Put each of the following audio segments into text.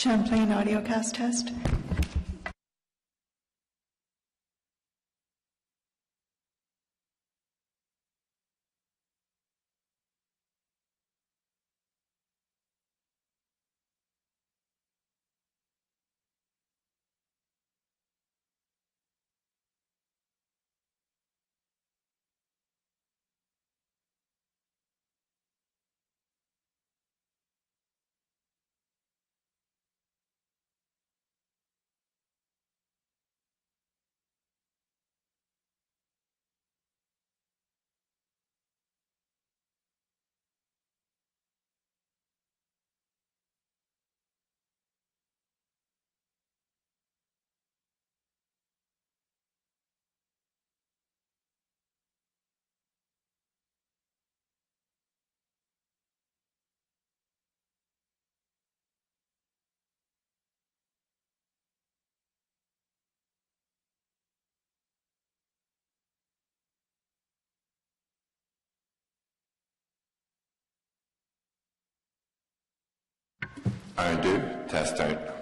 Champlain audiocast test. Un, deux, test un.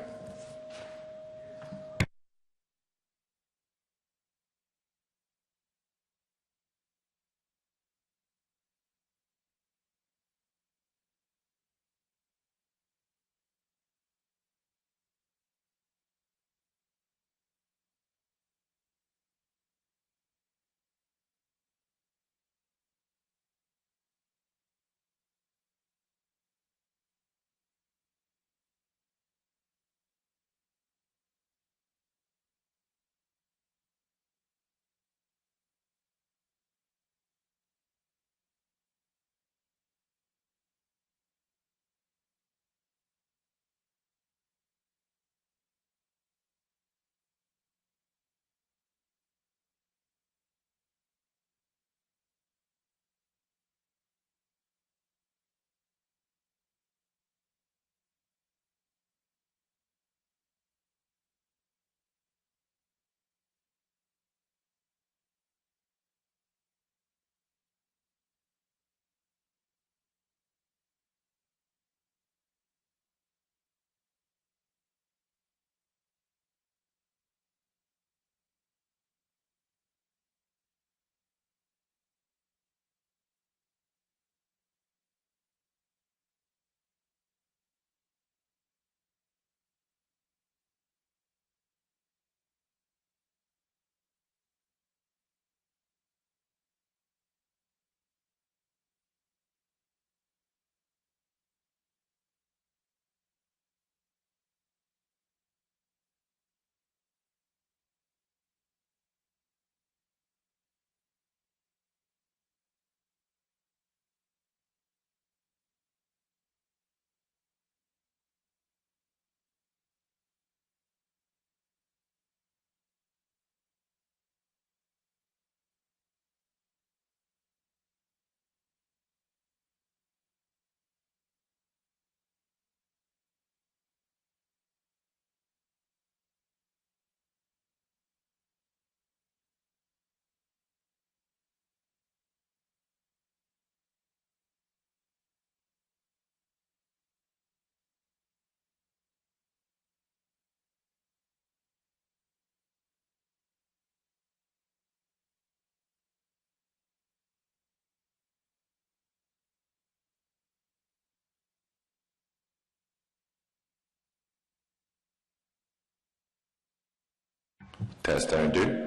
Test un, deux.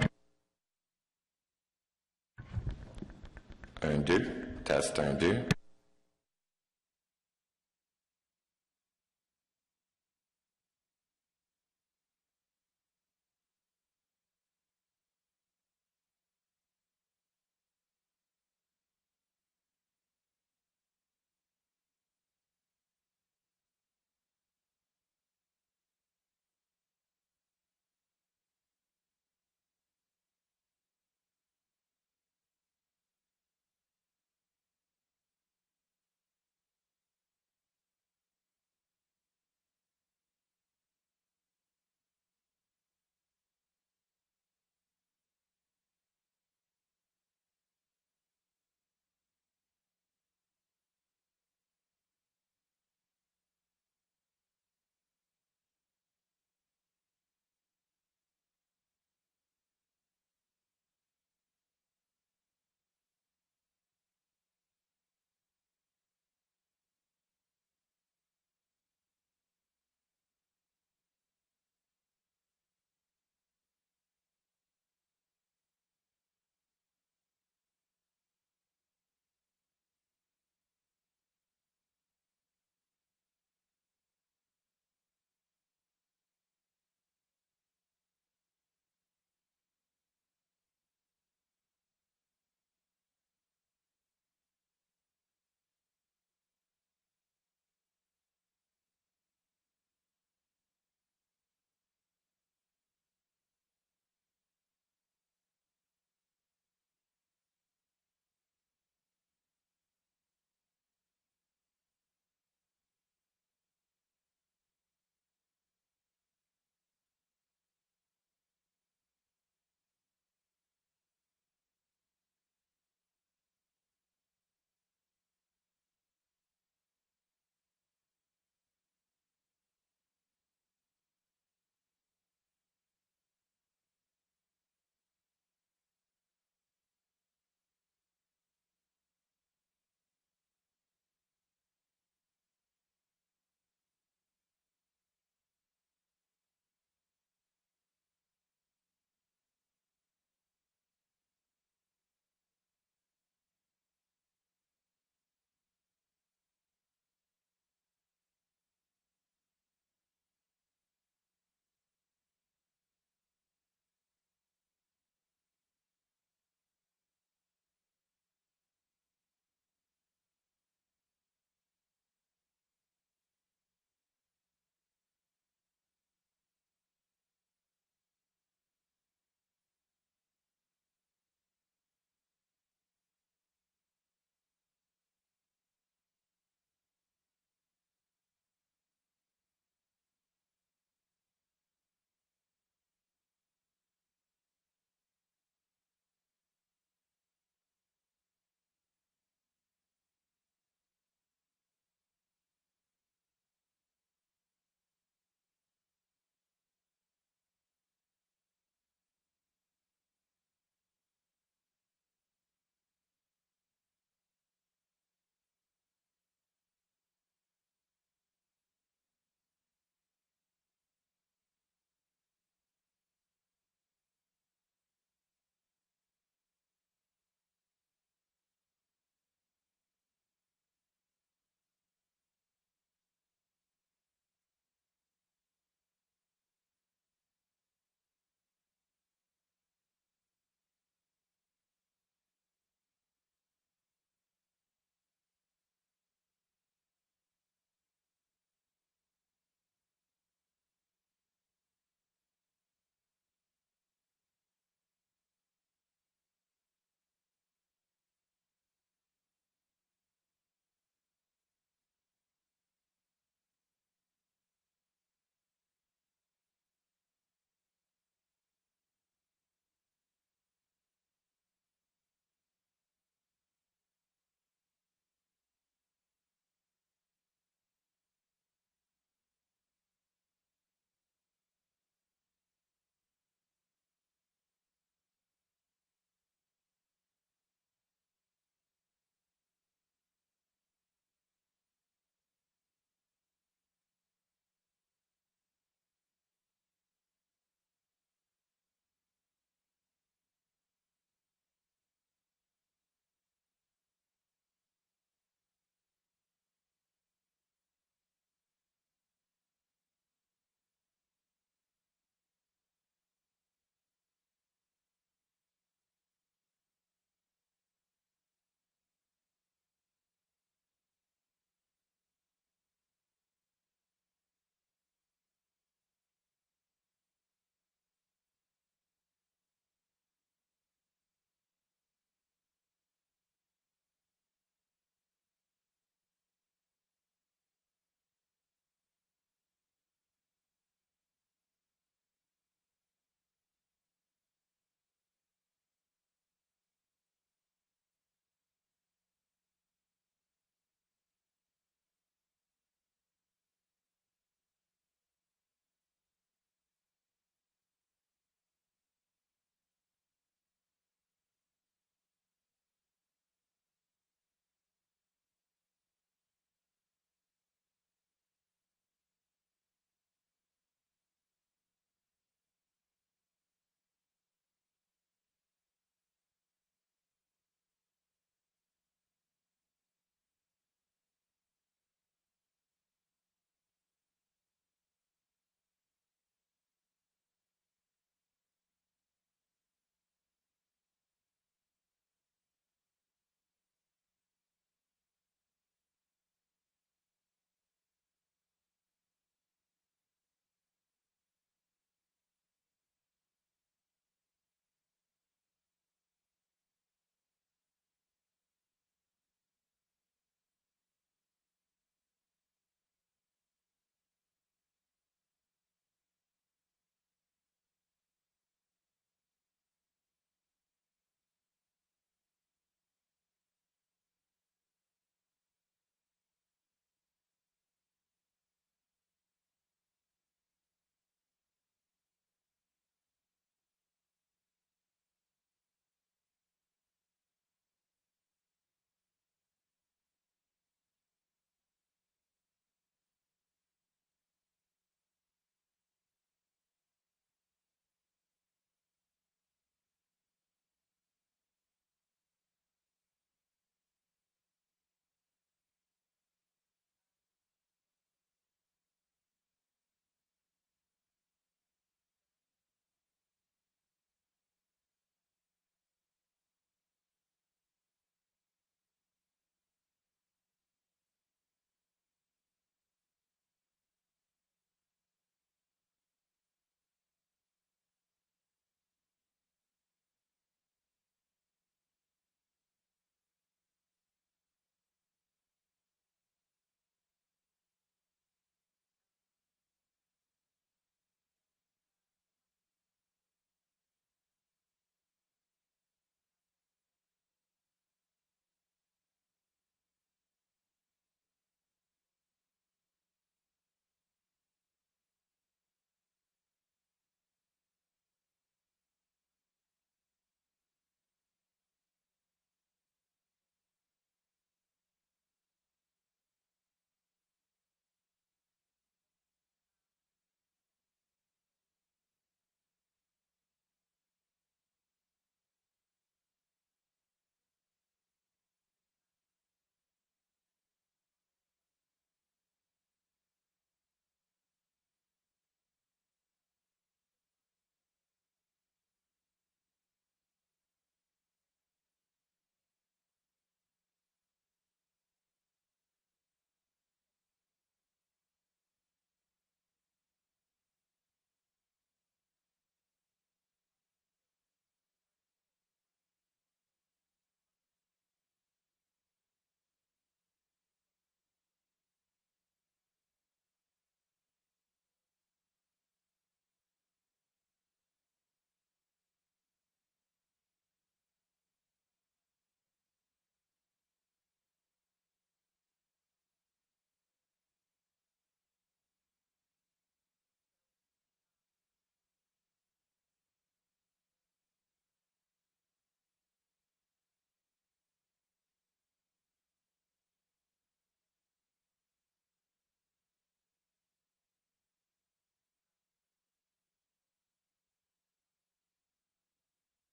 Un, deux, test un, deux.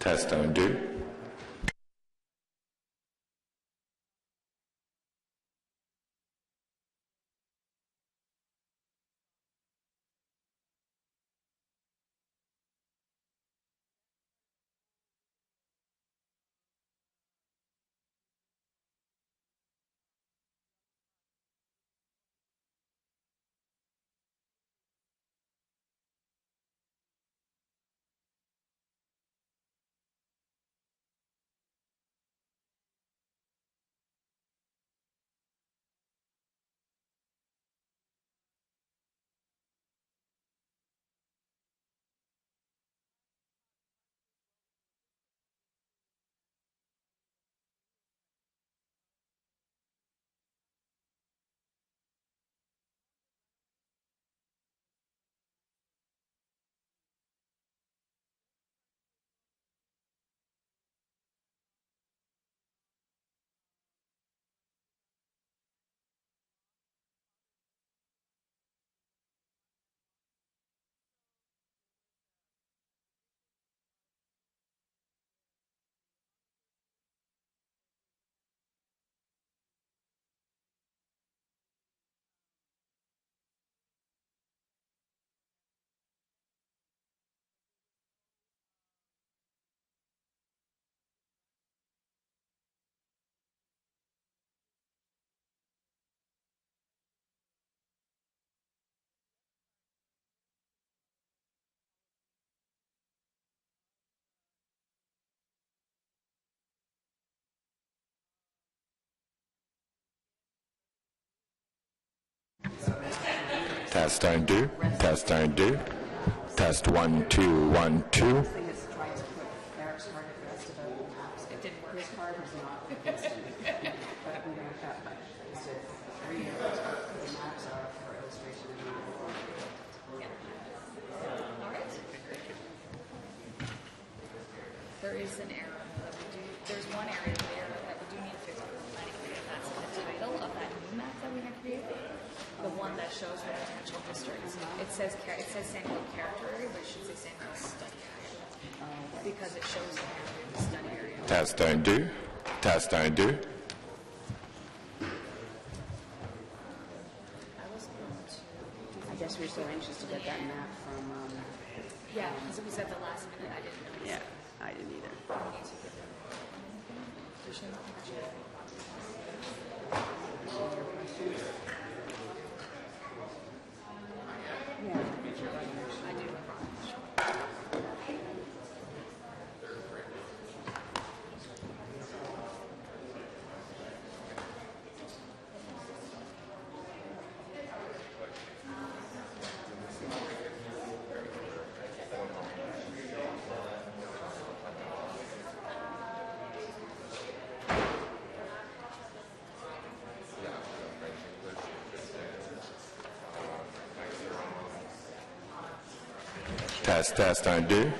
Test 1, 2. Test 1, 2. Test 1, 2. Test 1, 2, 1, 2. Thing is trying to put Eric's card for us to vote in maps. It didn't work. His card was not posted. But we don't have that. It's a 3 year. The maps are for illustration and not for. All right. There is an error that we do. There's one area of the error that we do need to fix for the planning committee, and that's the title of that new map that we have created. The one that shows the potential districts. It says Sanfield character area, but it should say Sanfield study area because it shows the area of the study area. Test 1, 2. Test 1, 2. I was going to. I guess we were so anxious to get that map from. Yeah, because it was at the last minute. I didn't notice. Yeah, I didn't either. I need to get them. There's no picture. Yeah. I do. Test 1, 2.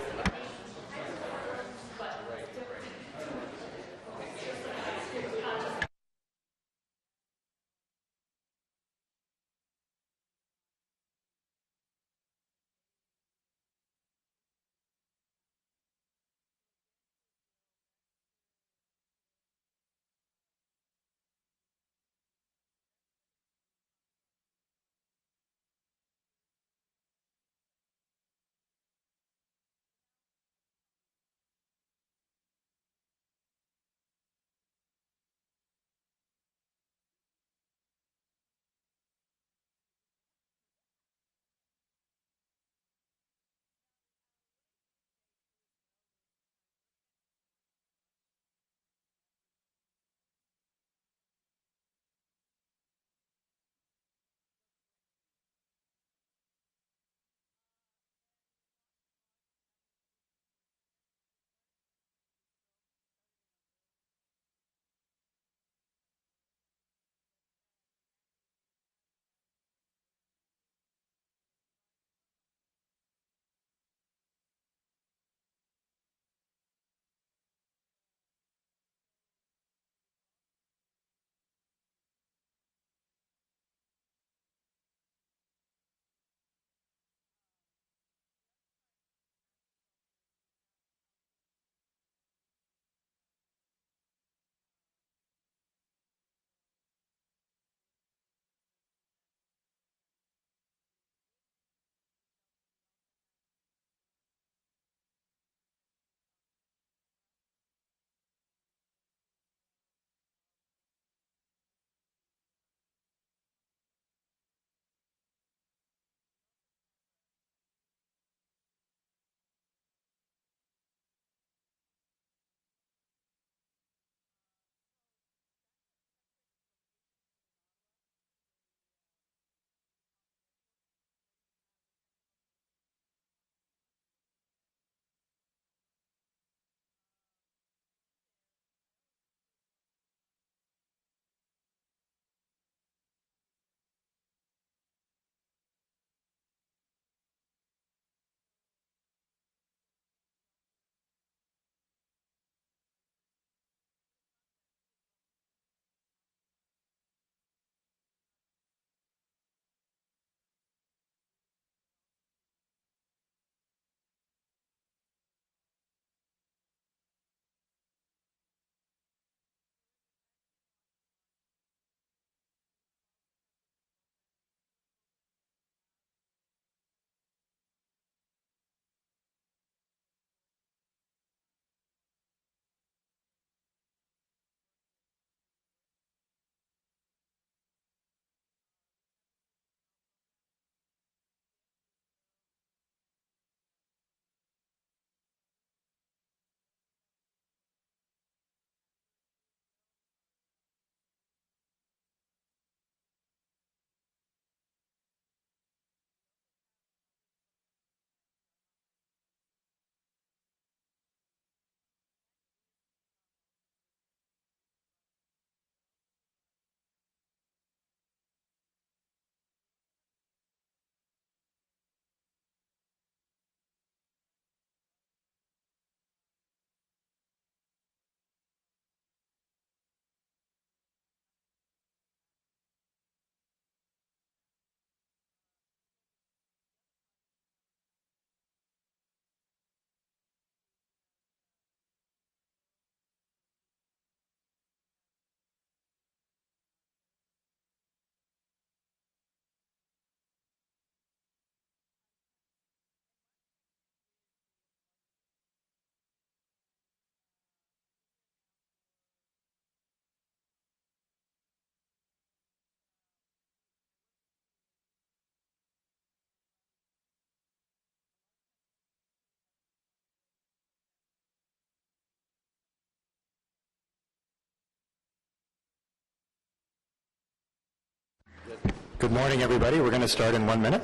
Good morning, everybody. We're going to start in 1 minute.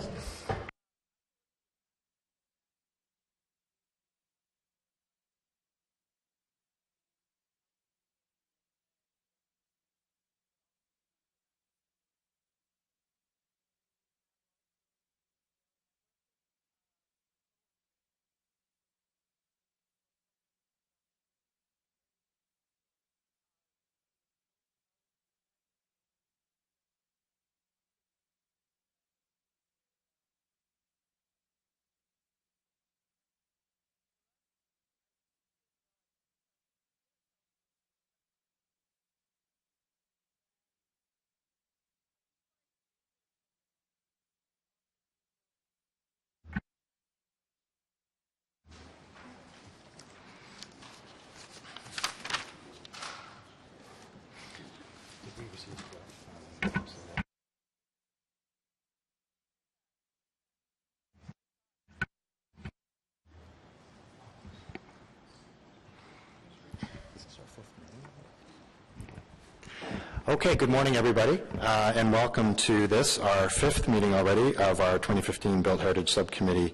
Okay, good morning, everybody, and welcome to this, our 5th meeting already of our 2015 Built Heritage Subcommittee.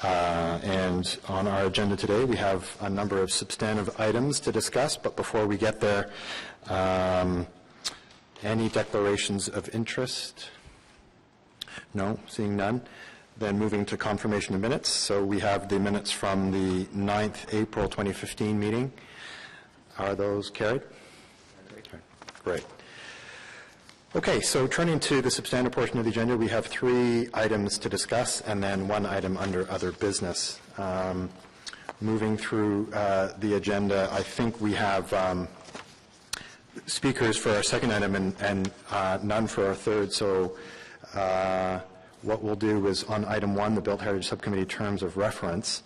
And on our agenda today, we have a number of substantive items to discuss, but before we get there, any declarations of interest? No, seeing none. Then moving to confirmation of minutes. So we have the minutes from the 9th April 2015 meeting. Are those carried? Great. Okay, so turning to the substantive portion of the agenda, we have 3 items to discuss and then 1 item under other business. Moving through the agenda, I think we have speakers for our second item and none for our third. So what we'll do is on item 1, the Built Heritage Subcommittee terms of reference.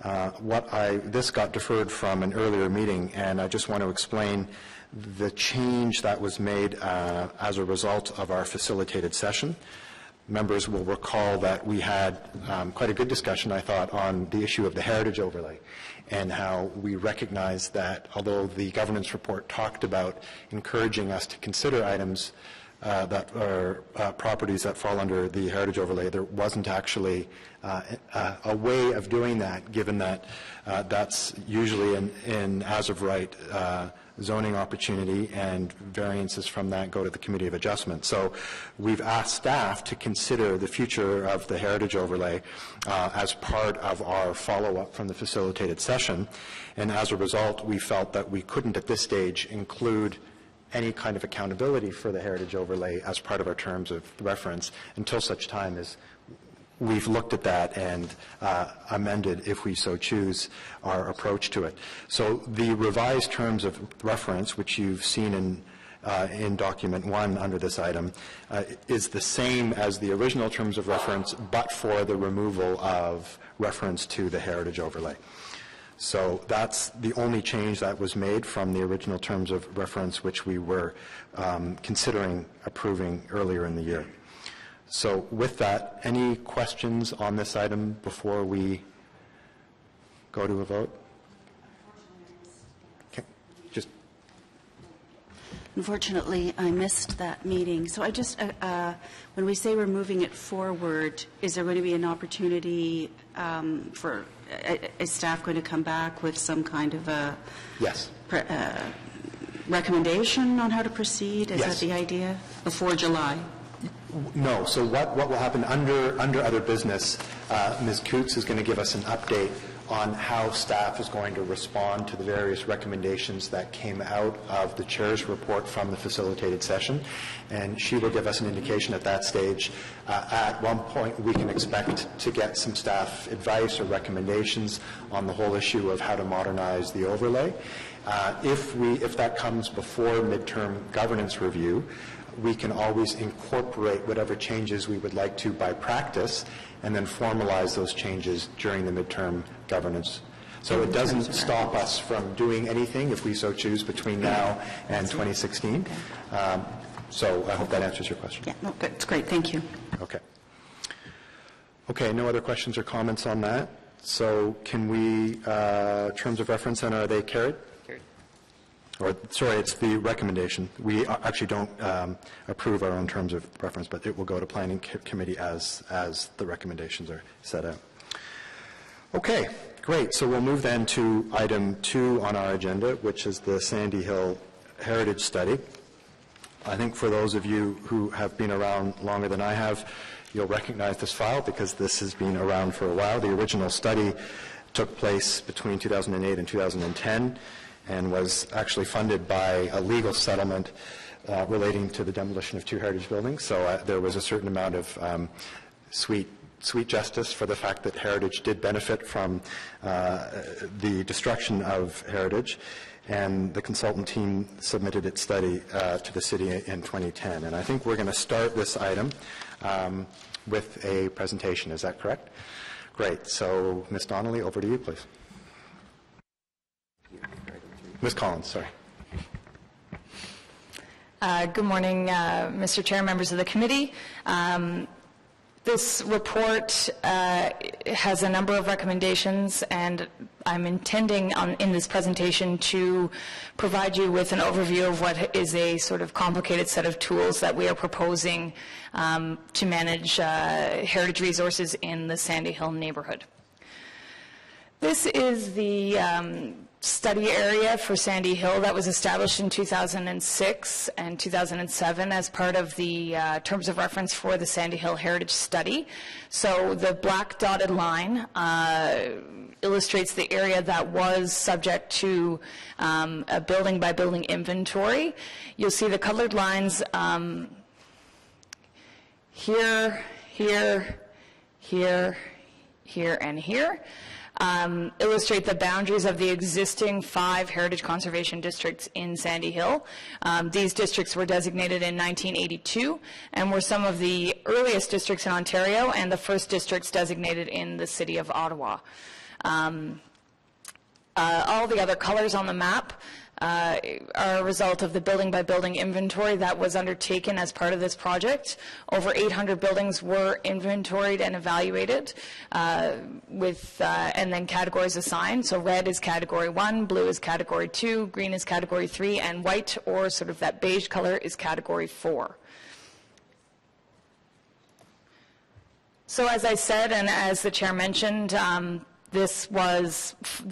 This got deferred from an earlier meeting, and I just want to explain the change that was made as a result of our facilitated session. Members will recall that we had quite a good discussion, I thought, on the issue of the heritage overlay and how we recognized that although the governance report talked about encouraging us to consider items that are properties that fall under the heritage overlay, there wasn't actually a way of doing that, given that that's usually an as-of-right zoning opportunity, and variances from that go to the Committee of Adjustment. So we've asked staff to consider the future of the heritage overlay as part of our follow-up from the facilitated session, and as a result, we felt that we couldn't at this stage include any kind of accountability for the heritage overlay as part of our terms of reference until such time as we've looked at that and amended, if we so choose, our approach to it. So the revised terms of reference, which you've seen in document 1 under this item, is the same as the original terms of reference, but for the removal of reference to the heritage overlay. So that's the only change that was made from the original terms of reference, which we were considering approving earlier in the year. So with that, any questions on this item before we go to a vote? Okay. Unfortunately, I missed that meeting. So I just, when we say we're moving it forward, is there going to be an opportunity is staff going to come back with some kind of a Yes. Recommendation on how to proceed? Is Yes. that the idea? Before July? No. So what will happen under other business, Ms. Coots is going to give us an update on how staff is going to respond to the various recommendations that came out of the chair's report from the facilitated session. And she will give us an indication at that stage. At one point, we can expect to get some staff advice or recommendations on the whole issue of how to modernize the overlay. If that comes before midterm governance review, we can always incorporate whatever changes we would like to by practice and then formalize those changes during the midterm governance. So it doesn't stop us from doing anything if we so choose between now and 2016. So I hope that answers your question. Yeah, no, good. It's great. Thank you. Okay. Okay, no other questions or comments on that. So can we, terms of reference, and are they carried? Carried. or sorry, it's the recommendation. We actually don't approve our own terms of reference, but it will go to Planning Committee as the recommendations are set out. Okay, great. So we'll move then to item 2 on our agenda, which is the Sandy Hill Heritage Study. I think for those of you who have been around longer than I have, you'll recognize this file because this has been around for a while. The original study took place between 2008 and 2010 and was actually funded by a legal settlement relating to the demolition of 2 heritage buildings. So there was a certain amount of sweet justice for the fact that heritage did benefit from the destruction of heritage, and the consultant team submitted its study to the city in 2010. And I think we're going to start this item with a presentation. Is that correct? Great. So, Ms. Donnelly, over to you, please. Ms. Collins, sorry. Good morning, Mr. Chair, members of the committee. This report has a number of recommendations, and I'm intending in this presentation to provide you with an overview of what is a sort of complicated set of tools that we are proposing to manage heritage resources in the Sandy Hill neighborhood. This is the study area for Sandy Hill that was established in 2006 and 2007 as part of the terms of reference for the Sandy Hill Heritage Study. So the black dotted line illustrates the area that was subject to a building by building inventory. You'll see the colored lines here, here, here, here, and here. Illustrate the boundaries of the existing 5 heritage conservation districts in Sandy Hill. These districts were designated in 1982 and were some of the earliest districts in Ontario and the first districts designated in the city of Ottawa. All the other colors on the map are a result of the building by building inventory that was undertaken as part of this project. Over 800 buildings were inventoried and evaluated and then categories assigned. So red is category 1, blue is category 2, green is category 3, and white, or sort of that beige color, is category 4. So as I said, and as the chair mentioned, this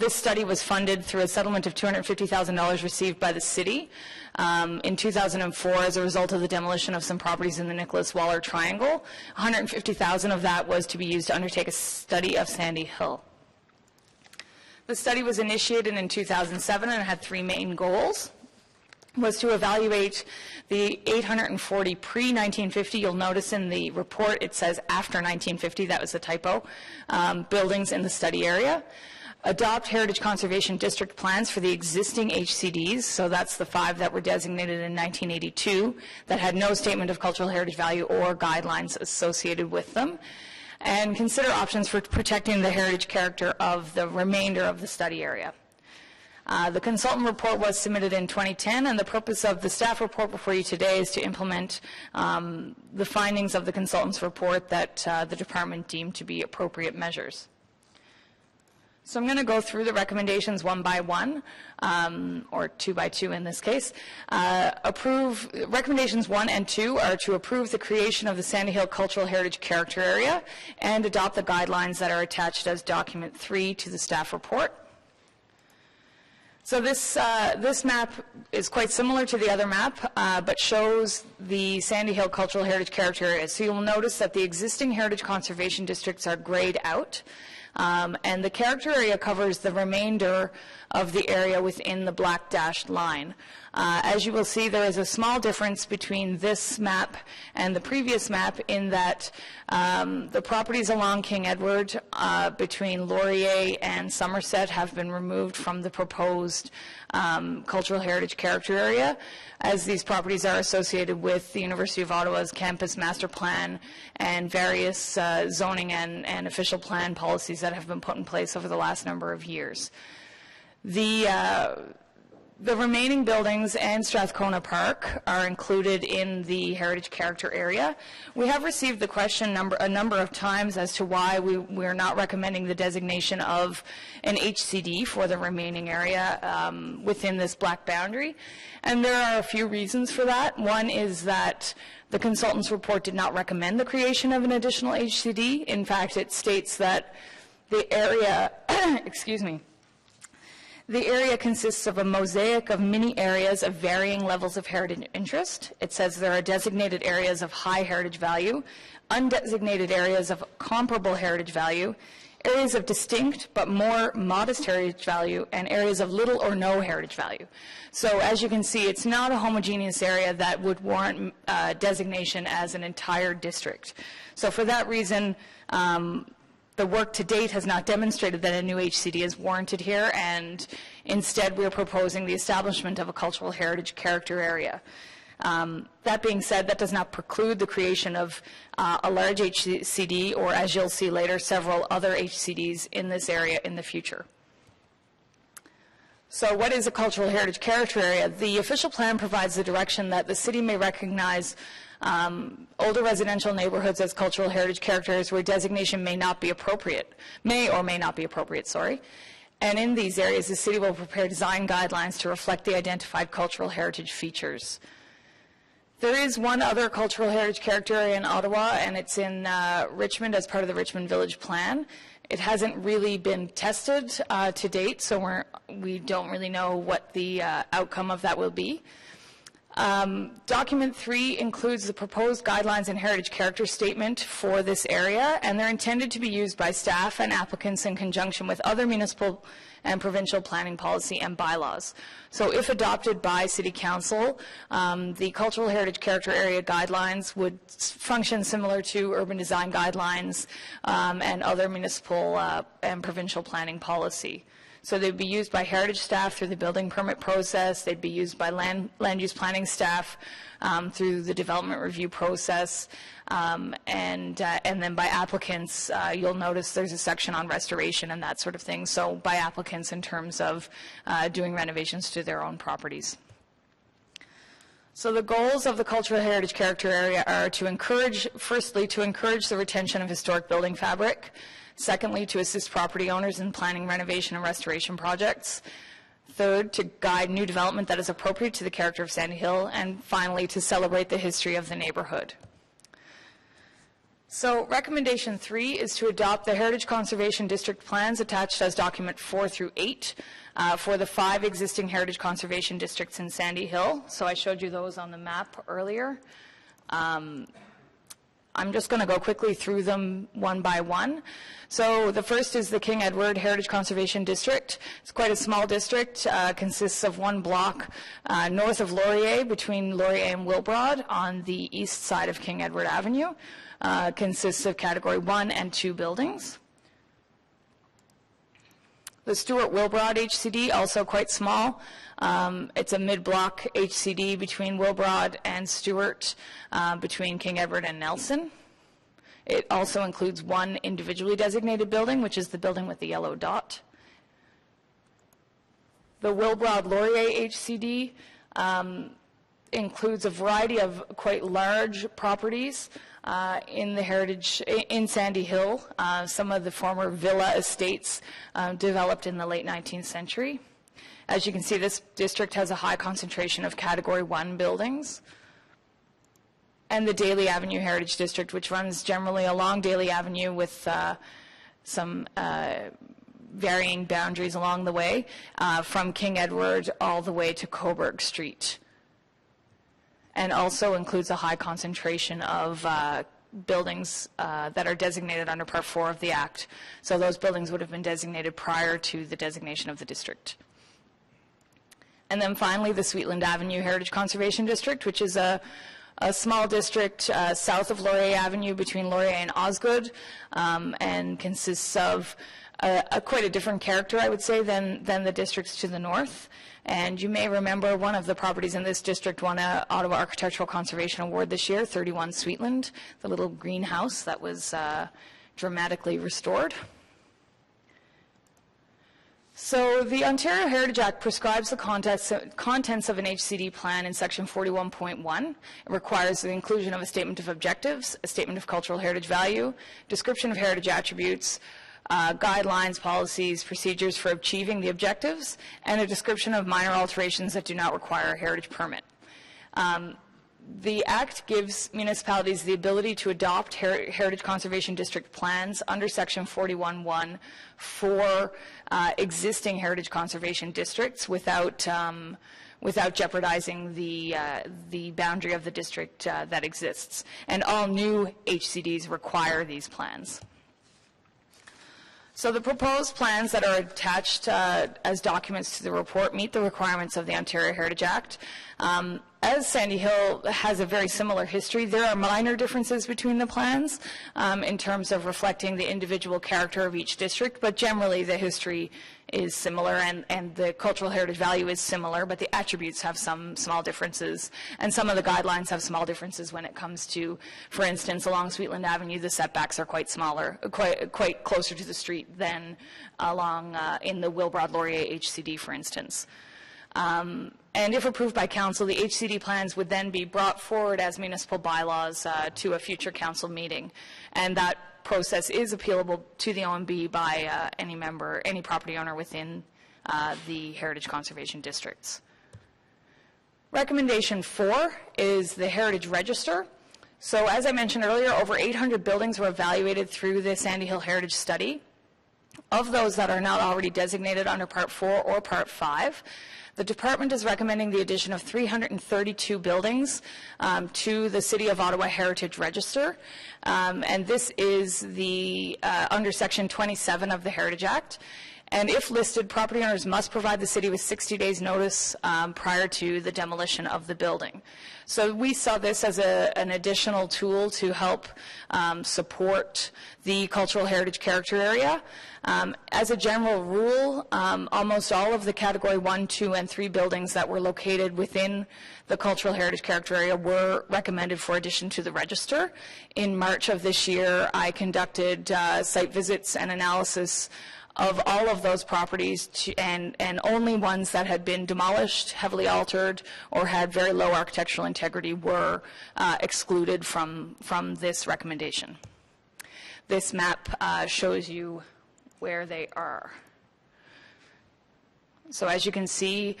study was funded through a settlement of $250,000 received by the city in 2004 as a result of the demolition of some properties in the Nicholas Waller Triangle. $150,000 of that was to be used to undertake a study of Sandy Hill. The study was initiated in 2007 and had 3 main goals. Was to evaluate the 840 pre-1950, you'll notice in the report it says after 1950, that was a typo, buildings in the study area. Adopt Heritage Conservation District plans for the existing HCDs, so that's the 5 that were designated in 1982 that had no statement of cultural heritage value or guidelines associated with them. And consider options for protecting the heritage character of the remainder of the study area. The consultant report was submitted in 2010, and the purpose of the staff report before you today is to implement the findings of the consultant's report that the department deemed to be appropriate measures. So I'm going to go through the recommendations one by one, or 2 by 2 in this case. Recommendations 1 and 2 are to approve the creation of the Sandy Hill Cultural Heritage Character Area and adopt the guidelines that are attached as document 3 to the staff report. So this map is quite similar to the other map, but shows the Sandy Hill Cultural Heritage Character Area. So you'll notice that the existing heritage conservation districts are grayed out, and the character area covers the remainder of the area within the black dashed line. As you will see, there is a small difference between this map and the previous map in that the properties along King Edward between Laurier and Somerset have been removed from the proposed cultural heritage character area, as these properties are associated with the University of Ottawa's campus master plan and various zoning and official plan policies that have been put in place over the last number of years. the remaining buildings and Strathcona Park are included in the heritage character area. We have received the question a number of times as to why we're not recommending the designation of an HCD for the remaining area within this black boundary. And there are a few reasons for that. One is that the consultant's report did not recommend the creation of an additional HCD. In fact, it states that the area, excuse me, the area consists of a mosaic of mini areas of varying levels of heritage interest. It says there are designated areas of high heritage value, undesignated areas of comparable heritage value, areas of distinct but more modest heritage value, and areas of little or no heritage value. So as you can see, it's not a homogeneous area that would warrant designation as an entire district. So for that reason, the work to date has not demonstrated that a new HCD is warranted here, and instead we are proposing the establishment of a cultural heritage character area. That being said, that does not preclude the creation of a large HCD, or as you'll see later, several other HCDs in this area in the future. So what is a cultural heritage character area? The official plan provides the direction that the city may recognize older residential neighborhoods as cultural heritage characters where designation may not be appropriate, may or may not be appropriate, sorry. And in these areas, the city will prepare design guidelines to reflect the identified cultural heritage features. There is one other cultural heritage character area in Ottawa, and it's in Richmond as part of the Richmond Village Plan. It hasn't really been tested to date, so we don't really know what the outcome of that will be. Document 3 includes the proposed guidelines and heritage character statement for this area, and they're intended to be used by staff and applicants in conjunction with other municipal and provincial planning policy and bylaws. So if adopted by City Council, the cultural heritage character area guidelines would function similar to urban design guidelines and other municipal and provincial planning policy. So they'd be used by heritage staff through the building permit process. They'd be used by land use planning staff through the development review process, and then by applicants. You'll notice there's a section on restoration and that sort of thing. So by applicants in terms of doing renovations to their own properties. So the goals of the cultural heritage character area are to encourage, firstly, to encourage the retention of historic building fabric. Secondly, to assist property owners in planning renovation and restoration projects. Third, to guide new development that is appropriate to the character of Sandy Hill. And finally, to celebrate the history of the neighborhood. So recommendation 3 is to adopt the Heritage Conservation District plans attached as document 4 through 8 for the 5 existing Heritage Conservation Districts in Sandy Hill. So I showed you those on the map earlier. I'm just going to go quickly through them one by one. So the first is the King Edward Heritage Conservation District. It's quite a small district, consists of one block north of Laurier, between Laurier and Wilbrod on the east side of King Edward Avenue. Consists of category 1 and 2 buildings. The Stewart Wilbrod HCD, also quite small. It's a mid-block HCD between Wilbrod and Stewart, between King Edward and Nelson. It also includes one individually designated building, which is the building with the yellow dot. The Wilbrod Laurier HCD includes a variety of quite large properties in the heritage, in Sandy Hill, some of the former villa estates developed in the late 19th century. As you can see, this district has a high concentration of category 1 buildings. And the Daly Avenue Heritage District, which runs generally along Daly Avenue with some varying boundaries along the way, from King Edward all the way to Coburg Street. And also includes a high concentration of buildings that are designated under Part 4 of the Act. So those buildings would have been designated prior to the designation of the district. And then finally, the Sweetland Avenue Heritage Conservation District, which is a small district south of Laurier Avenue between Laurier and Osgood, and consists of quite a different character, I would say, than the districts to the north. And you may remember one of the properties in this district won an Ottawa Architectural Conservation Award this year, 31 Sweetland, the little greenhouse that was dramatically restored. So the Ontario Heritage Act prescribes the contents of an HCD plan in section 41.1. It requires the inclusion of a statement of objectives, a statement of cultural heritage value, description of heritage attributes, guidelines, policies, procedures for achieving the objectives, and a description of minor alterations that do not require a heritage permit. The Act gives municipalities the ability to adopt Heritage Conservation District plans under Section 41.1 for existing Heritage Conservation Districts without jeopardizing the boundary of the district that exists. And all new HCDs require these plans. So the proposed plans that are attached as documents to the report meet the requirements of the Ontario Heritage Act. As Sandy Hill has a very similar history, there are minor differences between the plans in terms of reflecting the individual character of each district, but generally the history is similar and the cultural heritage value is similar, but the attributes have some small differences, and some of the guidelines have small differences when it comes to, for instance, along Sweetland Avenue, the setbacks are quite smaller, quite closer to the street than along in the Wilbrod Laurier HCD, for instance. And if approved by council, the HCD plans would then be brought forward as municipal bylaws to a future council meeting. And that process is appealable to the OMB by any member, any property owner within the Heritage Conservation Districts. Recommendation 4 is the Heritage Register. So as I mentioned earlier, over 800 buildings were evaluated through the Sandy Hill Heritage Study. Of those that are not already designated under Part 4 or Part 5, the department is recommending the addition of 332 buildings to the City of Ottawa Heritage Register, and this is the under Section 27 of the Heritage Act. And if listed, property owners must provide the city with 60 days notice prior to the demolition of the building. So we saw this as an additional tool to help support the cultural heritage character area. As a general rule, almost all of the Category 1, 2, and 3 buildings that were located within the cultural heritage character area were recommended for addition to the register. In March of this year, I conducted site visits and analysis of all of those properties and only ones that had been demolished, heavily altered, or had very low architectural integrity were excluded from this recommendation. This map shows you where they are. So as you can see,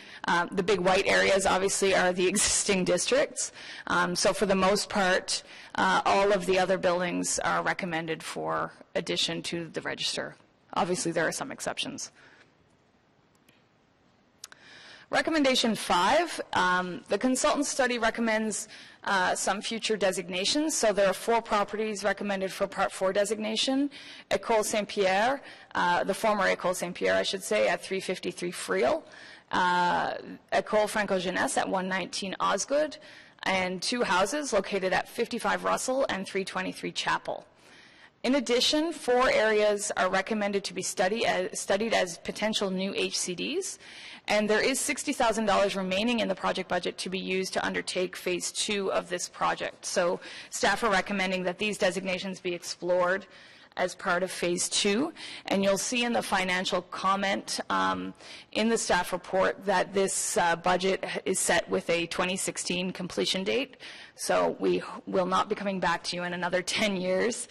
the big white areas obviously are the existing districts. So for the most part, all of the other buildings are recommended for addition to the register. Obviously, there are some exceptions. Recommendation 5, the consultant study recommends some future designations. So there are 4 properties recommended for Part 4 designation. École Saint-Pierre, the former École Saint-Pierre, I should say, at 353 Friel. École Franco-Jeunesse at 119 Osgood. And 2 houses located at 55 Russell and 323 Chapel. In addition, 4 areas are recommended to be studied as potential new HCDs, and there is $60,000 remaining in the project budget to be used to undertake Phase 2 of this project. So staff are recommending that these designations be explored as part of Phase 2, and you'll see in the financial comment in the staff report that this budget is set with a 2016 completion date. So we will not be coming back to you in another 10 years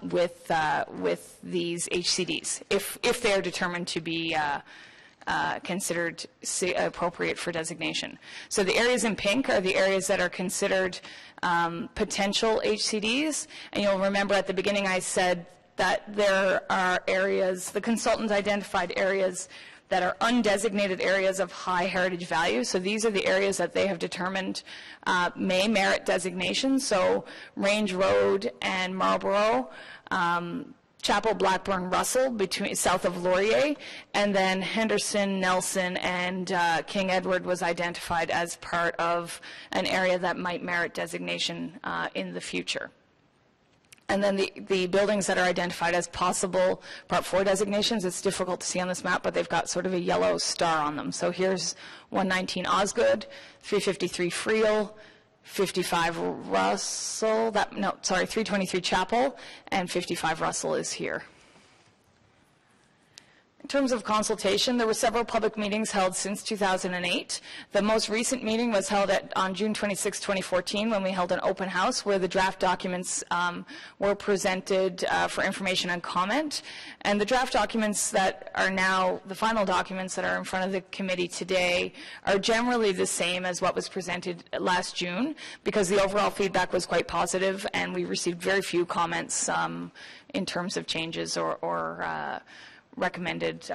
with these HCDs, if they are determined to be considered appropriate for designation. So the areas in pink are the areas that are considered potential HCDs, and you'll remember at the beginning I said that there are areas, the consultants identified areas that are undesignated areas of high heritage value. So these are the areas that they have determined may merit designation. So Range Road and Marlborough, Chapel, Blackburn, Russell, south of Laurier, and then Henderson, Nelson, and King Edward was identified as part of an area that might merit designation in the future. And then the buildings that are identified as possible Part 4 designations, it's difficult to see on this map, but they've got sort of a yellow star on them. So here's 119 Osgood, 353 Friel, 55 Russell, 323 Chapel, and 55 Russell is here. In terms of consultation, there were several public meetings held since 2008. The most recent meeting was held on June 26, 2014, when we held an open house where the draft documents were presented for information and comment. And the draft documents that are now, the final documents that are in front of the committee today, are generally the same as what was presented last June, because the overall feedback was quite positive and we received very few comments in terms of changes or recommended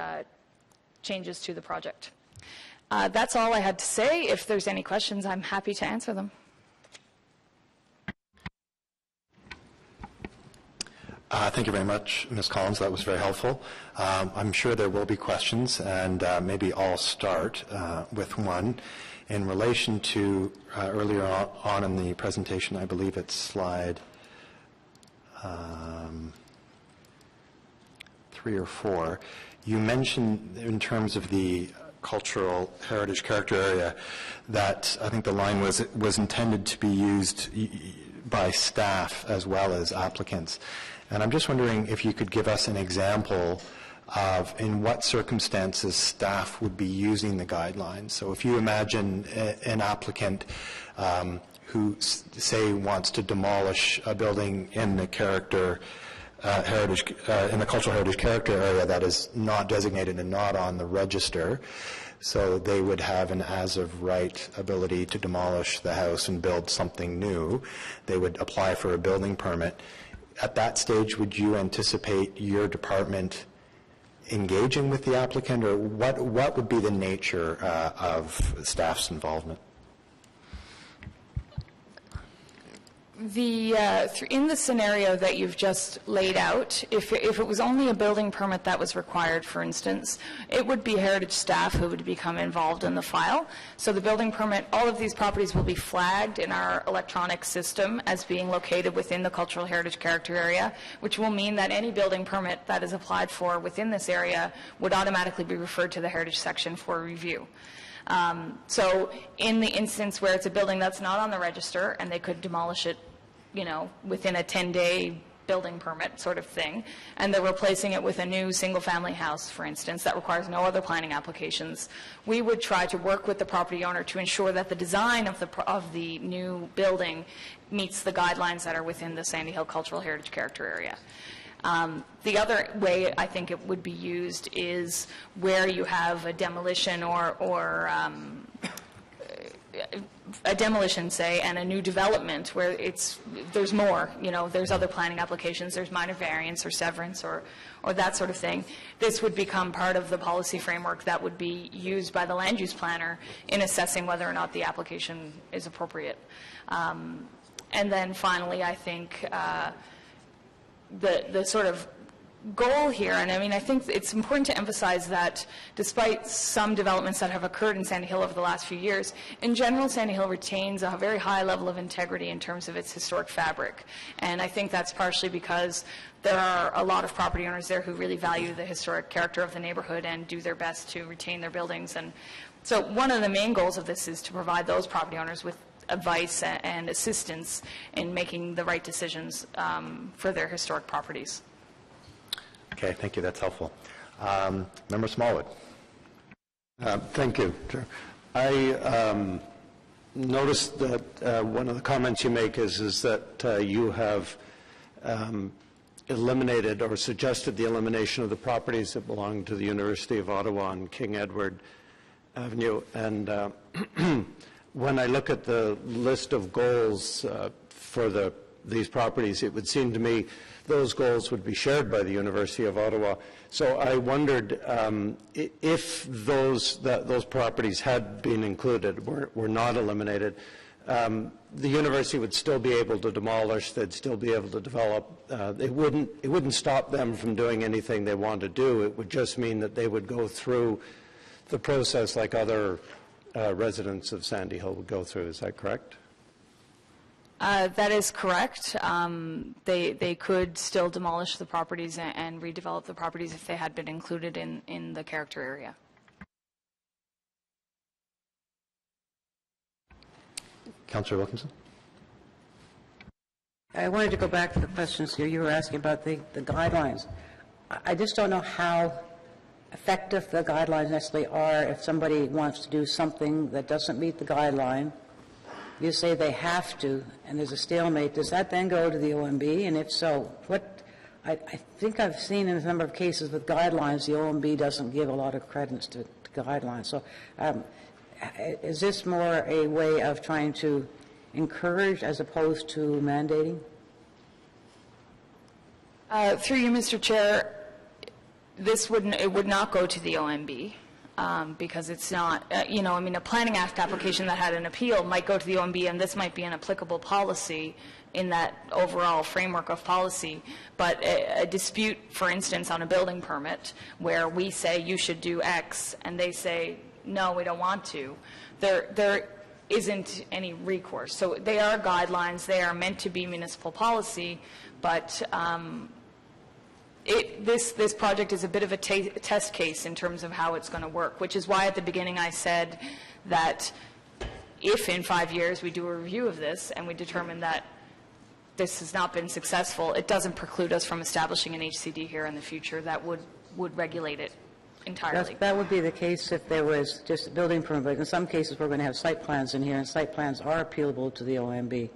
changes to the project. That's all I had to say. If there's any questions, I'm happy to answer them. Thank you very much, Ms. Collins. That was very helpful. I'm sure there will be questions, and maybe I'll start with one. In relation to earlier on in the presentation, I believe it's slide 3 or 4, you mentioned in terms of the cultural heritage character area that I think the line was intended to be used by staff as well as applicants. And I'm just wondering if you could give us an example of in what circumstances staff would be using the guidelines. So if you imagine an applicant who, say, wants to demolish a building in the character heritage, in the cultural heritage character area that is not designated and not on the register, so they would have an as-of-right ability to demolish the house and build something new. They would apply for a building permit. At that stage, would you anticipate your department engaging with the applicant, or what would be the nature of staff's involvement? In the scenario that you've just laid out, if it was only a building permit that was required, for instance, it would be heritage staff who would become involved in the file. So the building permit, all of these properties will be flagged in our electronic system as being located within the cultural heritage character area, which will mean that any building permit that is applied for within this area would automatically be referred to the heritage section for review. So in the instance where it's a building that's not on the register and they could demolish it, you know, within a 10-day building permit sort of thing, and they're replacing it with a new single-family house, for instance, that requires no other planning applications, we would try to work with the property owner to ensure that the design of the new building meets the guidelines that are within the Sandy Hill Cultural Heritage Character Area. The other way I think it would be used is where you have a demolition or a demolition, say, and a new development where there's more, you know, there's other planning applications, there's minor variance or severance or that sort of thing. This would become part of the policy framework that would be used by the land use planner in assessing whether or not the application is appropriate. And then finally, I think the sort of goal here, and I mean, I think it's important to emphasize that despite some developments that have occurred in Sandy Hill over the last few years, in general, Sandy Hill retains a very high level of integrity in terms of its historic fabric. And I think that's partially because there are a lot of property owners there who really value the historic character of the neighborhood and do their best to retain their buildings. And so one of the main goals of this is to provide those property owners with advice and assistance in making the right decisions for their historic properties. Okay, thank you. That's helpful. Member Smallwood. Thank you, Chair. I noticed that one of the comments you make is that you have eliminated or suggested the elimination of the properties that belong to the University of Ottawa on King Edward Avenue. And when I look at the list of goals for these properties, it would seem to me those goals would be shared by the University of Ottawa. So I wondered if those properties had been included, were not eliminated, the university would still be able to demolish, they'd still be able to develop. It wouldn't stop them from doing anything they want to do. It would just mean that they would go through the process like other residents of Sandy Hill would go through. Is that correct? That is correct. They could still demolish the properties and redevelop the properties if they had been included in the character area. Councillor Wilkinson? I wanted to go back to the questions here. You were asking about the guidelines. I just don't know how effective the guidelines necessarily are. If somebody wants to do something that doesn't meet the guideline, you say they have to, and there's a stalemate. Does that then go to the OMB? And if so, I think I've seen in a number of cases with guidelines, the OMB doesn't give a lot of credence to guidelines. So is this more a way of trying to encourage as opposed to mandating? Through you, Mr. Chair, it would not go to the OMB. Because it's not, a Planning Act application that had an appeal might go to the OMB, and this might be an applicable policy in that overall framework of policy. But a dispute, for instance, on a building permit, where we say you should do X, and they say, no, we don't want to, there isn't any recourse. So they are guidelines, they are meant to be municipal policy, but this project is a bit of a test case in terms of how it's going to work, which is why at the beginning I said that if in 5 years we do a review of this and we determine that this has not been successful, it doesn't preclude us from establishing an HCD here in the future that would regulate it entirely. That would be the case if there was just a building permit, but in some cases we're going to have site plans in here, and site plans are appealable to the OMB.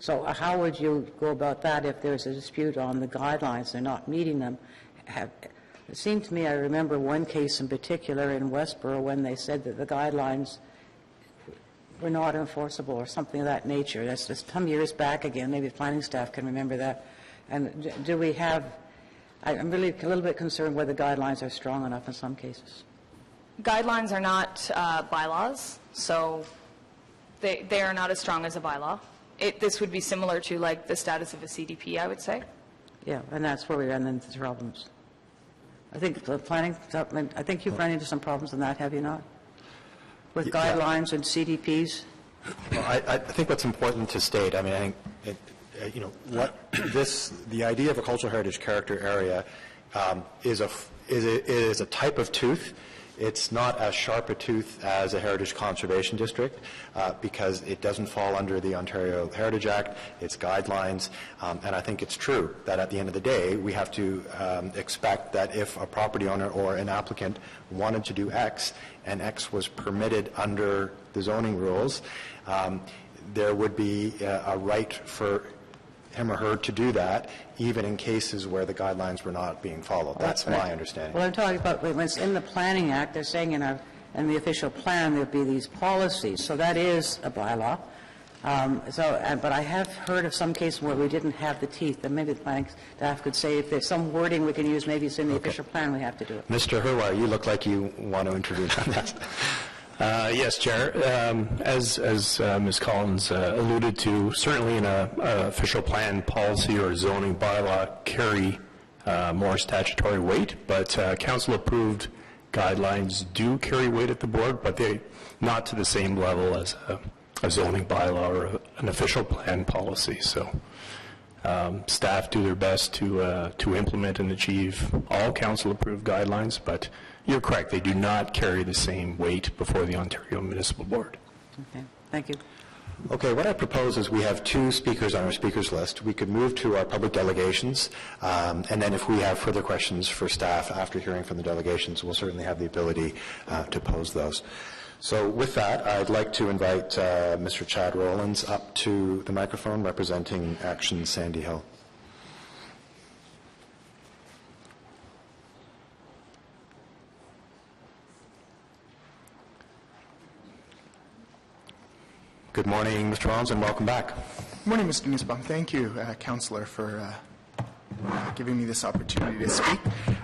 So how would you go about that if there's a dispute on the guidelines, they're not meeting them? It seemed to me, I remember one case in particular in Westboro when they said that the guidelines were not enforceable or something of that nature. That's just some years back again. Maybe the planning staff can remember that. And do we have, I'm really a little bit concerned whether guidelines are strong enough in some cases. Guidelines are not bylaws, so they are not as strong as a bylaw. This would be similar to like the status of a CDP, I would say. Yeah, and that's where we run into problems. I think the planning, I think you've run into some problems in that, have you not? With guidelines and CDPs? Well, I think what's important to state, I mean, I think, the idea of a cultural heritage character area is a type of tooth. It's not as sharp a tooth as a heritage conservation district because it doesn't fall under the Ontario Heritage Act, its guidelines, and I think it's true that at the end of the day we have to expect that if a property owner or an applicant wanted to do X and X was permitted under the zoning rules, there would be a right for him or her to do that, even in cases where the guidelines were not being followed. That's my understanding. Well, I'm talking about when it's in the Planning Act, they're saying in the official plan there'll be these policies. So that is a bylaw. But I have heard of some cases where we didn't have the teeth, and maybe the planning staff could say if there's some wording we can use, maybe it's in the official plan, we have to do it. Mr. Herwar, you look like you want to intervene on that. Yes, Chair. As Ms. Collins alluded to, certainly in an official plan policy or zoning bylaw carry more statutory weight, but council-approved guidelines do carry weight at the board, but they not to the same level as a zoning bylaw or an official plan policy. So staff do their best to implement and achieve all council-approved guidelines, but you're correct, they do not carry the same weight before the Ontario Municipal Board. Okay, thank you. Okay, what I propose is we have two speakers on our speakers list. We could move to our public delegations, and then if we have further questions for staff after hearing from the delegations, we'll certainly have the ability to pose those. So with that, I'd like to invite Mr. Chad Rowlands up to the microphone representing Action Sandy Hill. Good morning, Mr. Rowlands, and welcome back. Good morning, Mr. Nussbaum. Thank you, Councillor, for giving me this opportunity to speak.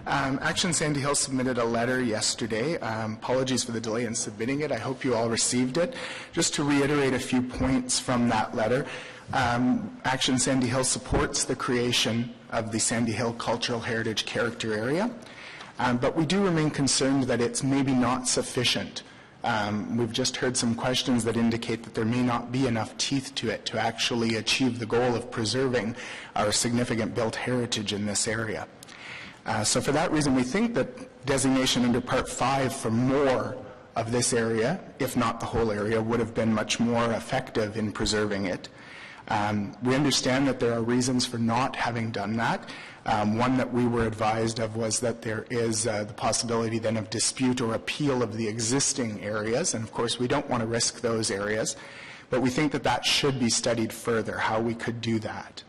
Action Sandy Hill submitted a letter yesterday. Apologies for the delay in submitting it. I hope you all received it. Just to reiterate a few points from that letter, Action Sandy Hill supports the creation of the Sandy Hill Cultural Heritage Character Area, but we do remain concerned that it's maybe not sufficient. We've just heard some questions that indicate that there may not be enough teeth to it to actually achieve the goal of preserving our significant built heritage in this area. So for that reason, we think that designation under Part 5 for more of this area, if not the whole area, would have been much more effective in preserving it. We understand that there are reasons for not having done that. One that we were advised of was that there is the possibility then of dispute or appeal of the existing areas, and of course we don't want to risk those areas, but we think that that should be studied further, how we could do that.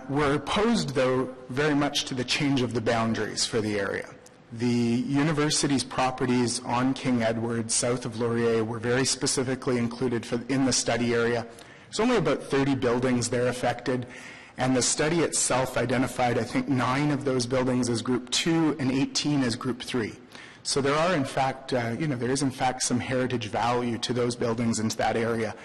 We're opposed, though, very much to the change of the boundaries for the area. The university's properties on King Edward, south of Laurier, were very specifically included in the study area. There's only about 30 buildings there affected, and the study itself identified, I think, 9 of those buildings as Group 2 and 18 as Group 3. So there are, in fact, there is, in fact, some heritage value to those buildings and to that area.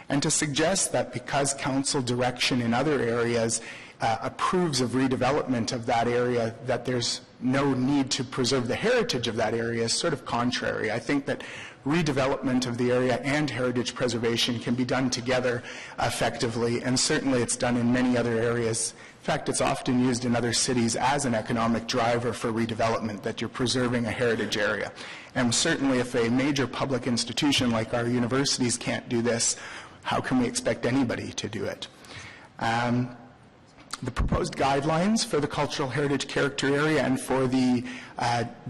And to suggest that because council direction in other areas approves of redevelopment of that area, that there's no need to preserve the heritage of that area is sort of contrary. I think that redevelopment of the area and heritage preservation can be done together effectively, and certainly it's done in many other areas. In fact, it's often used in other cities as an economic driver for redevelopment, that you're preserving a heritage area. And certainly if a major public institution like our universities can't do this, how can we expect anybody to do it? The proposed guidelines for the cultural heritage character area and for the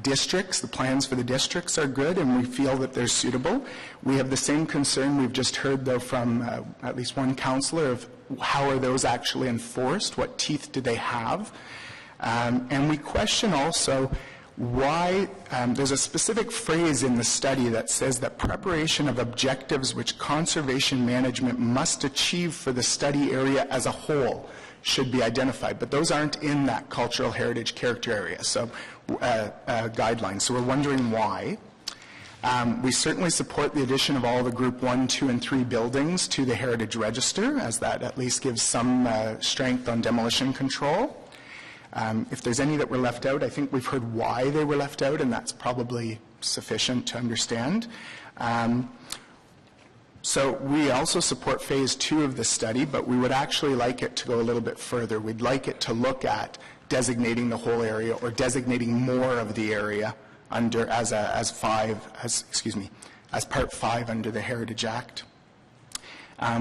districts, the plans for the districts are good, and we feel that they're suitable. We have the same concern we've just heard, though, from at least one councillor of how are those actually enforced, what teeth do they have, and we question also why there's a specific phrase in the study that says that preparation of objectives which conservation management must achieve for the study area as a whole should be identified, but those aren't in that cultural heritage character area, so guidelines. So we're wondering why. We certainly support the addition of all the Group 1, 2, and 3 buildings to the Heritage Register, as that at least gives some strength on demolition control. If there's any that were left out, I think we've heard why they were left out, and that's probably sufficient to understand. So we also support Phase 2 of the study, but we would actually like it to go a little bit further. We'd like it to look at designating the whole area or designating more of the area under as Part 5 under the Heritage Act.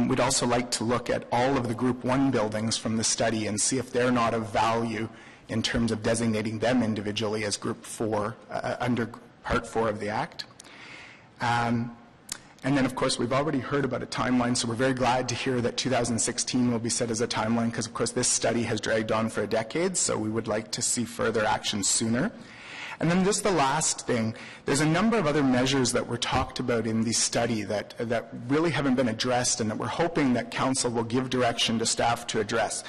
We'd also like to look at all of the Group 1 buildings from the study and see if they're not of value in terms of designating them individually as Group 4 under Part 4 of the Act. And then, of course, we've already heard about a timeline, so we're very glad to hear that 2016 will be set as a timeline because, of course, this study has dragged on for a decade, so we would like to see further action sooner. And then just the last thing, there's a number of other measures that were talked about in the study that really haven't been addressed and that we're hoping that Council will give direction to staff to address.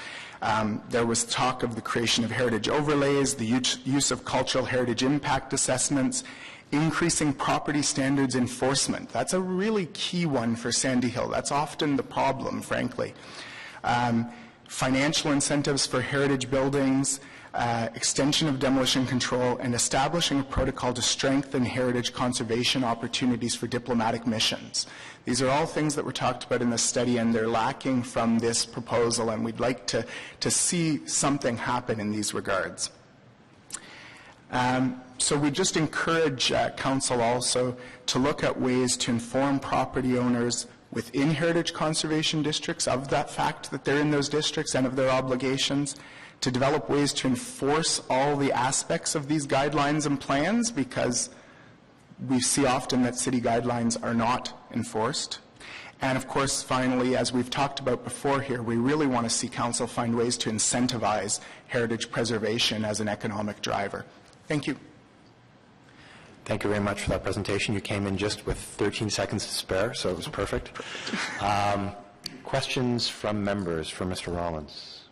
There was talk of the creation of heritage overlays, the use of cultural heritage impact assessments, increasing property standards enforcement. That's a really key one for Sandy Hill. That's often the problem, frankly. Financial incentives for heritage buildings, extension of demolition control, and establishing a protocol to strengthen heritage conservation opportunities for diplomatic missions. These are all things that were talked about in the study, and they're lacking from this proposal, and we'd like to see something happen in these regards. So we just encourage Council also to look at ways to inform property owners within heritage conservation districts of that fact that they're in those districts and of their obligations, to develop ways to enforce all the aspects of these guidelines and plans, because we see often that city guidelines are not enforced. And of course, finally, as we've talked about before here, we really want to see Council find ways to incentivize heritage preservation as an economic driver. Thank you. Thank you very much for that presentation. You came in just with 13 seconds to spare, so it was perfect. Questions from members for Mr. Rollins?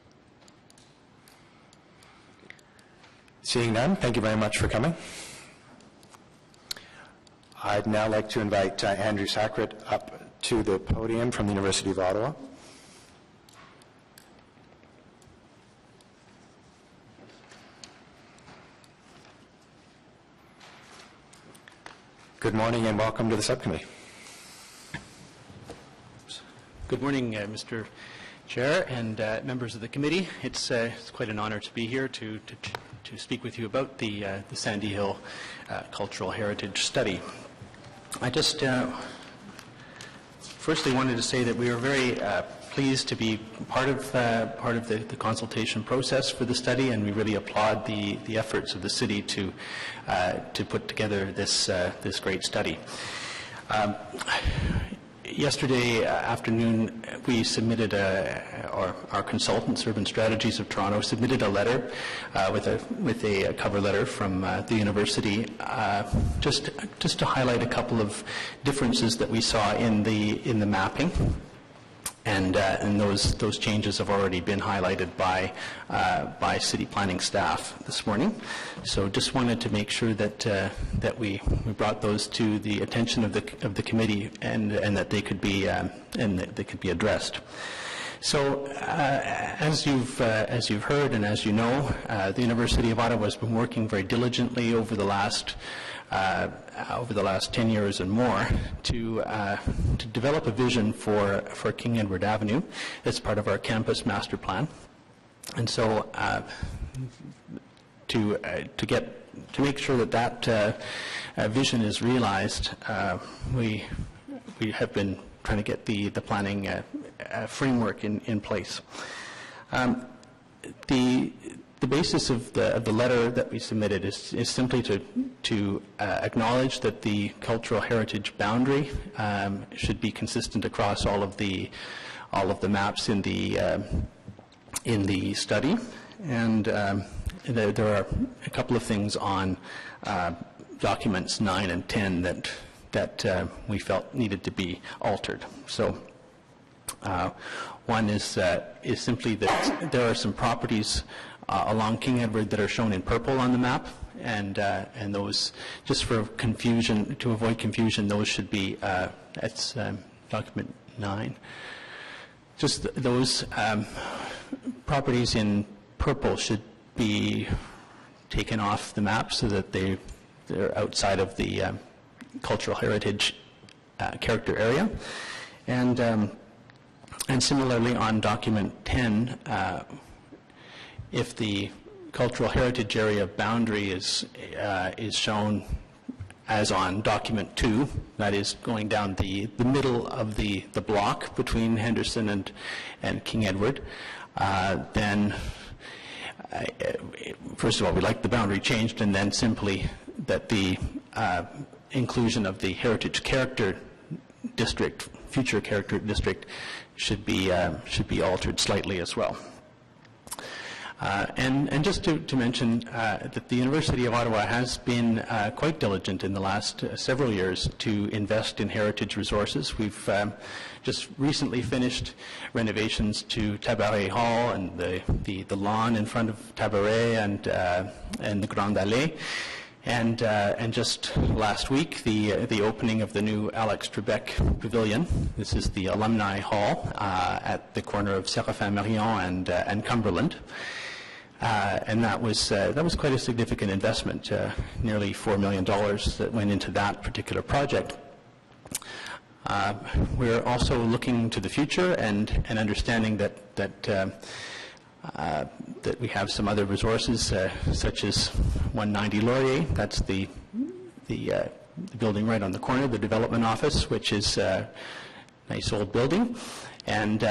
Seeing none, thank you very much for coming. I'd now like to invite Andrew Sacret up to the podium from the University of Ottawa. Good morning and welcome to the subcommittee. Good morning, Mr. Chair and members of the committee. It's quite an honor to be here to speak with you about the Sandy Hill Cultural Heritage Study. I just firstly wanted to say that we are very pleased to be part of the consultation process for the study, and we really applaud the efforts of the city to put together this great study. Yesterday afternoon, we submitted our consultants, Urban Strategies of Toronto, submitted a letter with a cover letter from the university, just to highlight a couple of differences that we saw in the mapping. And those changes have already been highlighted by city planning staff this morning. So just wanted to make sure that we brought those to the attention of the committee and that they could be addressed. So as you've heard and as you know, the University of Ottawa has been working very diligently over the last 10 years and more to develop a vision for King Edward Avenue as part of our campus master plan. And so to make sure that vision is realized, we have been trying to get the planning framework in place. The basis of the letter that we submitted is simply to acknowledge that the cultural heritage boundary should be consistent across all of the maps in the study, and there are a couple of things on documents 9 and 10 that we felt needed to be altered. So one is simply that there are some properties along King Edward that are shown in purple on the map, and those, just for confusion, to avoid confusion, those should be, that's document 9. Just those properties in purple should be taken off the map so that they're outside of the cultural heritage character area. And similarly on document 10, if the cultural heritage area boundary is shown as on document 2, that is going down the middle of the block between Henderson and King Edward, then first of all, we like the boundary changed, and then simply that the inclusion of the heritage character district, future character district, should be altered slightly as well. And just to mention that the University of Ottawa has been quite diligent in the last several years to invest in heritage resources. We've just recently finished renovations to Tabaret Hall and the lawn in front of Tabaret and the Grande Allée. And just last week, the opening of the new Alex Trebek Pavilion. This is the Alumni Hall at the corner of Séraphin-Marion and Cumberland. And that was quite a significant investment, nearly $4 million that went into that particular project. We're also looking to the future and understanding that we have some other resources, such as 190 Laurier. That's the building right on the corner, the development office, which is a nice old building, and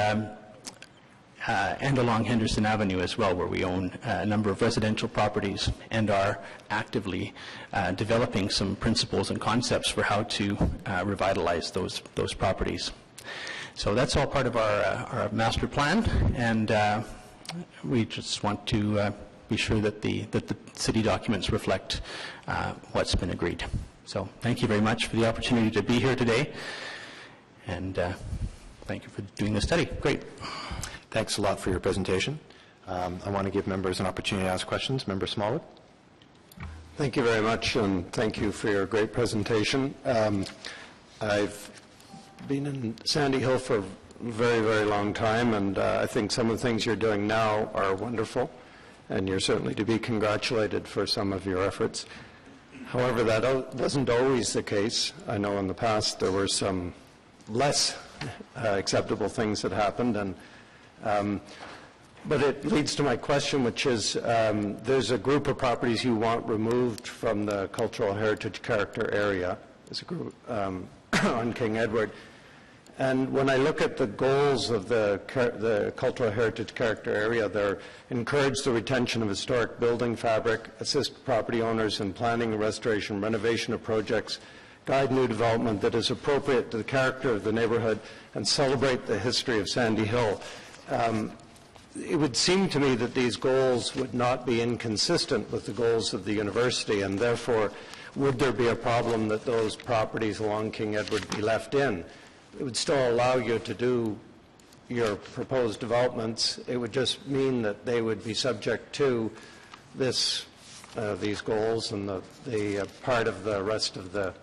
along Henderson Avenue as well, where we own a number of residential properties and are actively developing some principles and concepts for how to revitalize those properties. So that's all part of our master plan, and we just want to be sure that the city documents reflect what's been agreed. So thank you very much for the opportunity to be here today, and thank you for doing the study. Great. Thanks a lot for your presentation. I want to give members an opportunity to ask questions. Member Smallwood. Thank you very much, and thank you for your great presentation. I've been in Sandy Hill for a very, very long time, and I think some of the things you're doing now are wonderful, and you're certainly to be congratulated for some of your efforts. However, that wasn't always the case. I know in the past there were some less acceptable things that happened, and but it leads to my question, which is there's a group of properties you want removed from the cultural heritage character area. There's a group on King Edward. And when I look at the goals of the cultural heritage character area, they're encourage the retention of historic building fabric, assist property owners in planning, restoration, renovation of projects, guide new development that is appropriate to the character of the neighborhood, and celebrate the history of Sandy Hill. It would seem to me that these goals would not be inconsistent with the goals of the university, and therefore, would there be a problem that those properties along King Edward be left in? It would still allow you to do your proposed developments. It would just mean that they would be subject to this, these goals and the part of the rest of the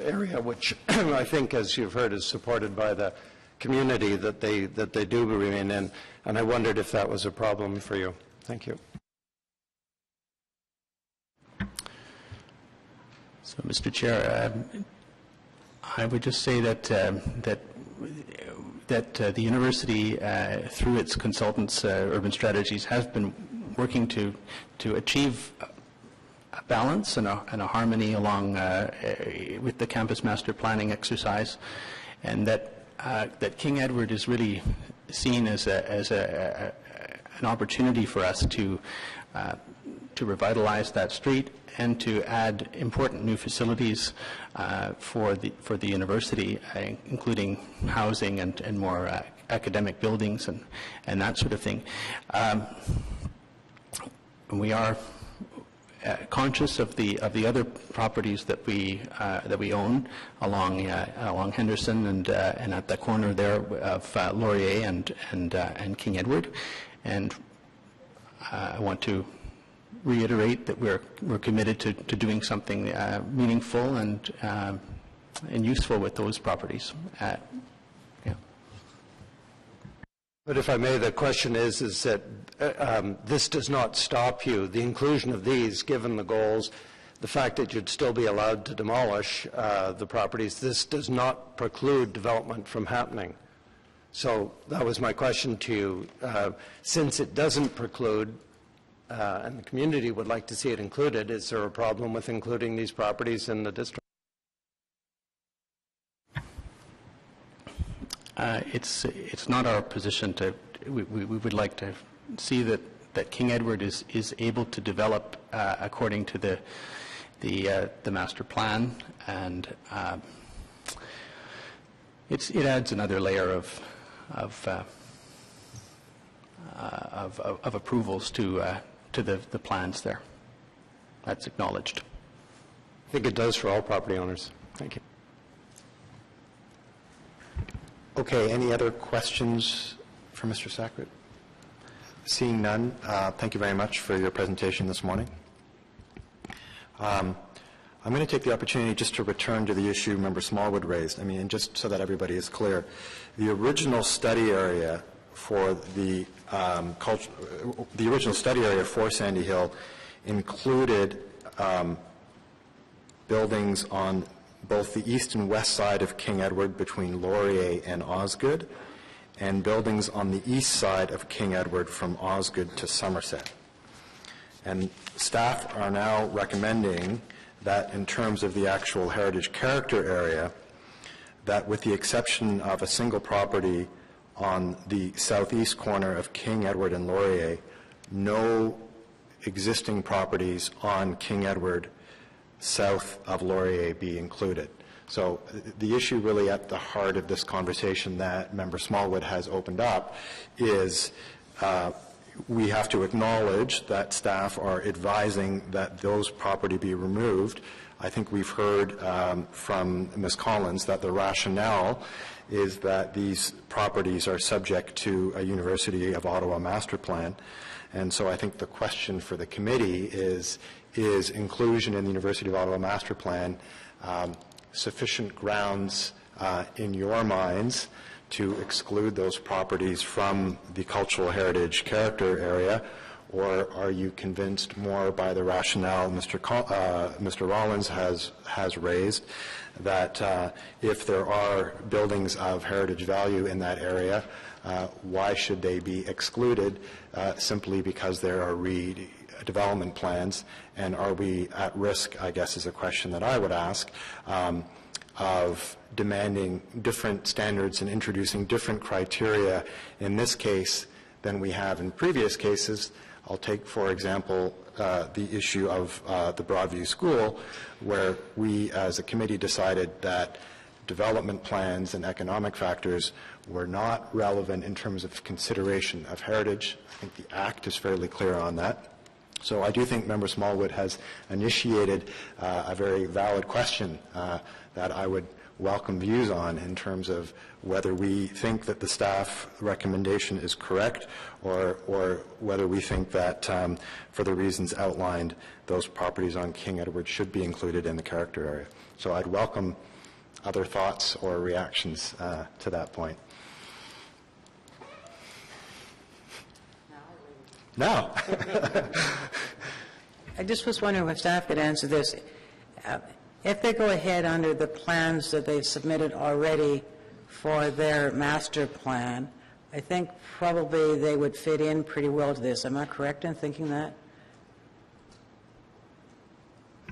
area, which I think, as you've heard, is supported by the community that they do remain in. And I wondered if that was a problem for you. Thank you. So, Mr. Chair, I would just say that the university, through its consultants, Urban Strategies, has been working to achieve a balance and a harmony along with the campus master planning exercise, and that King Edward is really seen as an opportunity for us to revitalize that street and to add important new facilities for the university, including housing and more academic buildings and that sort of thing. We are conscious of the other properties that we own along Henderson and at the corner there of Laurier and King Edward, and I want to reiterate that we're committed to doing something meaningful and useful with those properties. Yeah. But if I may, the question is that this does not stop you, the inclusion of these, given the goals, the fact that you'd still be allowed to demolish the properties, this does not preclude development from happening. So that was my question to you. Since it doesn't preclude, and the community would like to see it included, is there a problem with including these properties in the district? It's not our position to. We would like to see that King Edward is able to develop according to the master plan, and it adds another layer of approvals to the plans there. That's acknowledged. I think it does for all property owners. Thank you. Okay, any other questions for Mr. Sackett? Seeing none, thank you very much for your presentation this morning. I'm going to take the opportunity just to return to the issue Member Smallwood raised. I mean, just so that everybody is clear, the original study area for the original study area for Sandy Hill included buildings on both the east and west side of King Edward between Laurier and Osgood, and buildings on the east side of King Edward from Osgood to Somerset. And staff are now recommending that in terms of the actual heritage character area, that with the exception of a single property on the southeast corner of King Edward and Laurier, no existing properties on King Edward south of Laurier be included. So the issue really at the heart of this conversation that Member Smallwood has opened up is we have to acknowledge that staff are advising that those property be removed. I think we've heard from Ms. Collins that the rationale is that these properties are subject to a University of Ottawa master plan. And so I think the question for the committee is inclusion in the University of Ottawa master plan sufficient grounds in your minds to exclude those properties from the cultural heritage character area, or are you convinced more by the rationale Mr. Rollins has raised that if there are buildings of heritage value in that area, why should they be excluded simply because there are redevelopment plans, and are we at risk, I guess is a question that I would ask, of demanding different standards and introducing different criteria in this case than we have in previous cases. I'll take, for example, the issue of the Broadview School, where we as a committee decided that development plans and economic factors were not relevant in terms of consideration of heritage. I think the Act is fairly clear on that. So I do think Member Smallwood has initiated a very valid question that I would welcome views on in terms of whether we think that the staff recommendation is correct or whether we think that for the reasons outlined, those properties on King Edward should be included in the character area. So I'd welcome other thoughts or reactions to that point. No. I just was wondering if staff could answer this. If they go ahead under the plans that they've submitted already for their master plan, I think probably they would fit in pretty well to this. Am I correct in thinking that?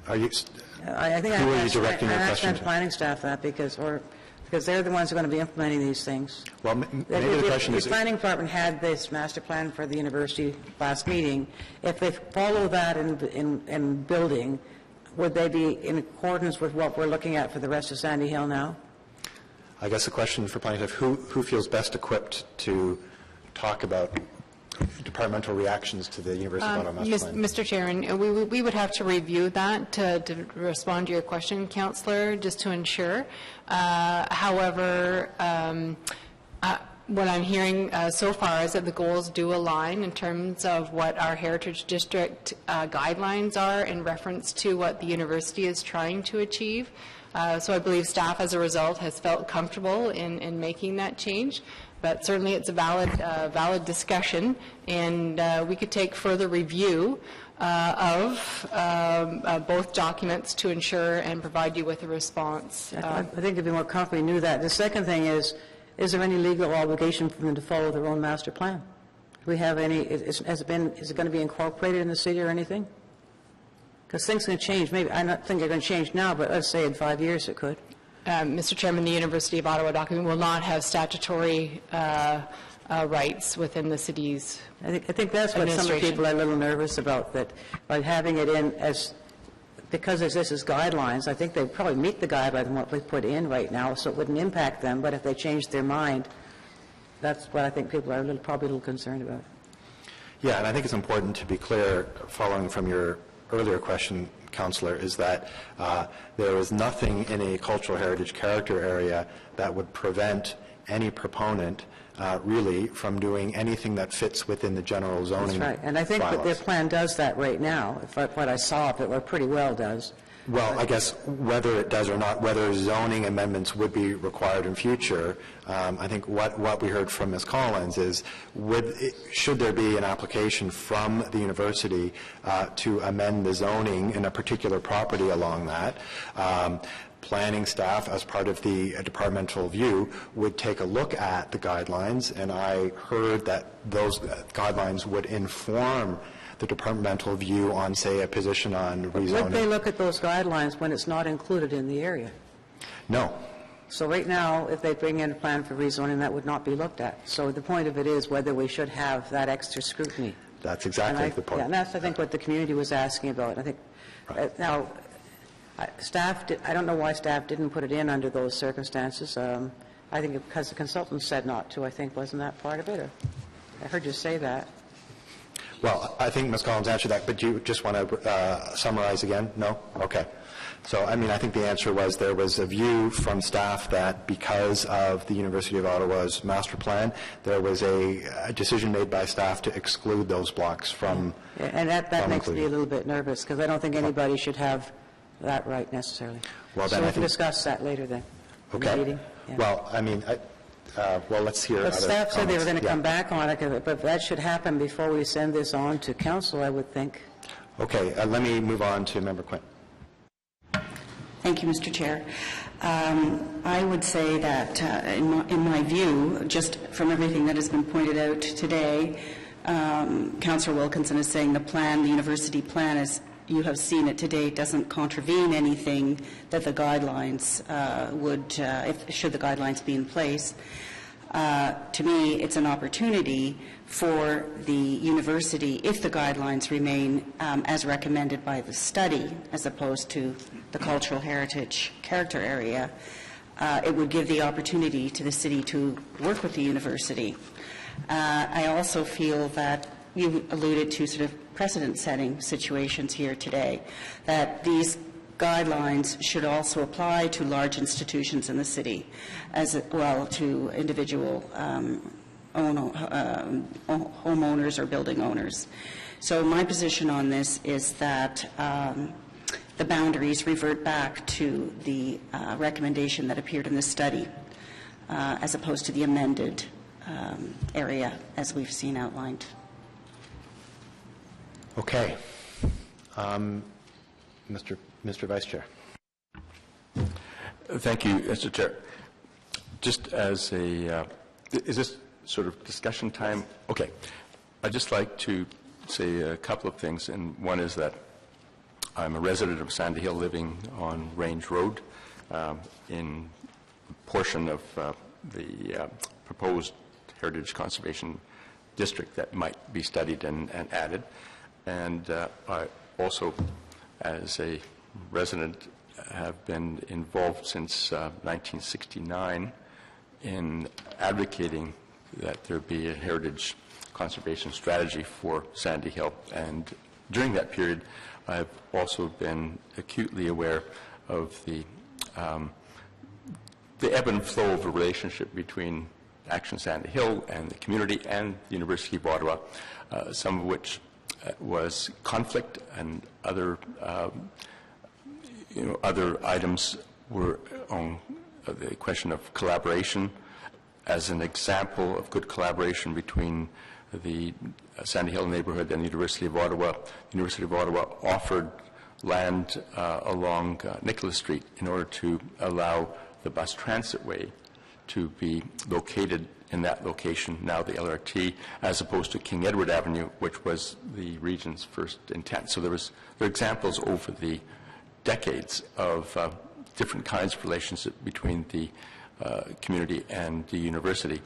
Are you? I think who are you directing your question to? Planning staff that because they're the ones who are going to be implementing these things. Well, maybe the question is... The planning department had this master plan for the university last meeting. If they follow that in building, would they be in accordance with what we're looking at for the rest of Sandy Hill now? I guess the question for planning staff, who feels best equipped to talk about departmental reactions to the University of Ottawa master plan? Mr. Chair, and we would have to review that to respond to your question, Councillor, just to ensure. However, what I'm hearing so far is that the goals do align in terms of what our Heritage District guidelines are in reference to what the university is trying to achieve. So I believe staff, as a result, has felt comfortable in making that change. But certainly it's a valid discussion, and we could take further review of both documents to ensure and provide you with a response. I think it'd be more comfortable if we knew that. The second thing is there any legal obligation for them to follow their own master plan? Do we have any? Is it going to be incorporated in the city or anything? Because things can change. Maybe I don't think they're going to change now, but let's say in 5 years it could. Mr. Chairman, the University of Ottawa document will not have statutory rights within the city's I think that's what some people are a little nervous about, that by having it in as, because this is guidelines, I think they probably meet the guidelines and what we put in right now, so it wouldn't impact them, but if they change their mind, that's what I think people are probably a little concerned about. Yeah, and I think it's important to be clear, following from your earlier question, Councillor, is that there is nothing in a cultural heritage character area that would prevent any proponent really from doing anything that fits within the general zoning. That's right, and I think that their plan does that right now. If what I saw of it, pretty well does. Well, I guess whether it does or not, whether zoning amendments would be required in future, I think what we heard from Ms. Collins is, should there be an application from the university to amend the zoning in a particular property along that, planning staff, as part of the departmental view, would take a look at the guidelines, and I heard that those guidelines would inform the departmental view on, say, a position on rezoning. Would they look at those guidelines when it's not included in the area? No. So right now, if they bring in a plan for rezoning, that would not be looked at. So the point of it is whether we should have that extra scrutiny. That's exactly the point. Yeah, and that's, I think, what the community was asking about. I think, now, staff, I don't know why staff didn't put it in under those circumstances. I think because the consultant said not to, I think, wasn't that part of it? Or, I heard you say that. Well, I think Ms. Collins answered that, but do you just want to summarize again? No? Okay. So, I mean, I think the answer was there was a view from staff that because of the University of Ottawa's master plan, there was a decision made by staff to exclude those blocks from and that makes me a little bit nervous, because I don't think anybody should have that right necessarily. Well, then so we can discuss that later then. Okay. In the meeting. Yeah. Well, I mean, well, let's hear but other staff said they were going to come yeah. back on it, but that should happen before we send this on to council, I would think. Okay. Let me move on to Member Quinn. Thank you, Mr. Chair. I would say that, in my view, just from everything that has been pointed out today, Councillor Wilkinson is saying the plan, the university plan, is you have seen it today doesn't contravene anything that the guidelines should the guidelines be in place. To me, it's an opportunity for the university, if the guidelines remain as recommended by the study, as opposed to the cultural heritage character area, it would give the opportunity to the city to work with the university. I also feel that you alluded to sort of precedent-setting situations here today, that these guidelines should also apply to large institutions in the city, as well to individual homeowners or building owners. So my position on this is that the boundaries revert back to the recommendation that appeared in the study, as opposed to the amended area as we've seen outlined. Okay. Mr. Vice Chair. Thank you, Mr. Chair. Just as a, is this sort of discussion time? Okay. I'd just like to say a couple of things, and one is that I'm a resident of Sandy Hill living on Range Road in a portion of the proposed Heritage Conservation District that might be studied and added. And I also, as a resident, have been involved since 1969 in advocating that there be a heritage conservation strategy for Sandy Hill. And during that period, I've also been acutely aware of the ebb and flow of a relationship between Action Sandy Hill and the community and the University of Ottawa, some of which was conflict, and other other items were on the question of collaboration. As an example of good collaboration between the Sandy Hill neighborhood and the University of Ottawa, the University of Ottawa offered land along Nicholas Street in order to allow the bus transit way to be located in that location, now the LRT, as opposed to King Edward Avenue, which was the region's first intent. So there are examples over the decades of different kinds of relationship between the community and the university.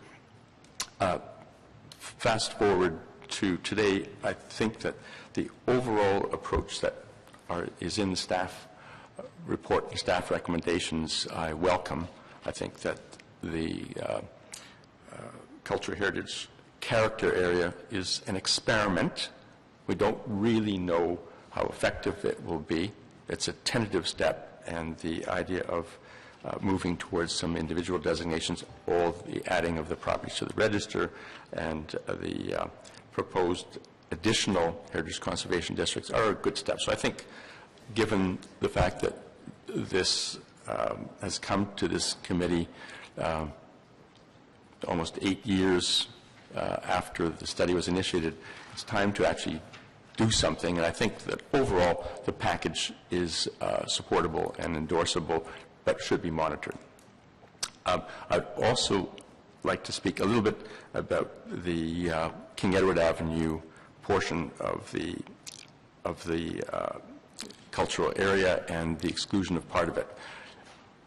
Fast forward to today, I think that the overall approach that is in the staff report and staff recommendations I welcome. I think that the cultural heritage character area is an experiment. We don't really know how effective it will be. It's a tentative step, and the idea of moving towards some individual designations, all the adding of the properties to the register, and the proposed additional heritage conservation districts are a good step. So I think, given the fact that this has come to this committee almost 8 years after the study was initiated, it's time to actually do something. And I think that overall the package is supportable and endorsable, but should be monitored. I'd also like to speak a little bit about the King Edward Avenue portion of the cultural area and the exclusion of part of it.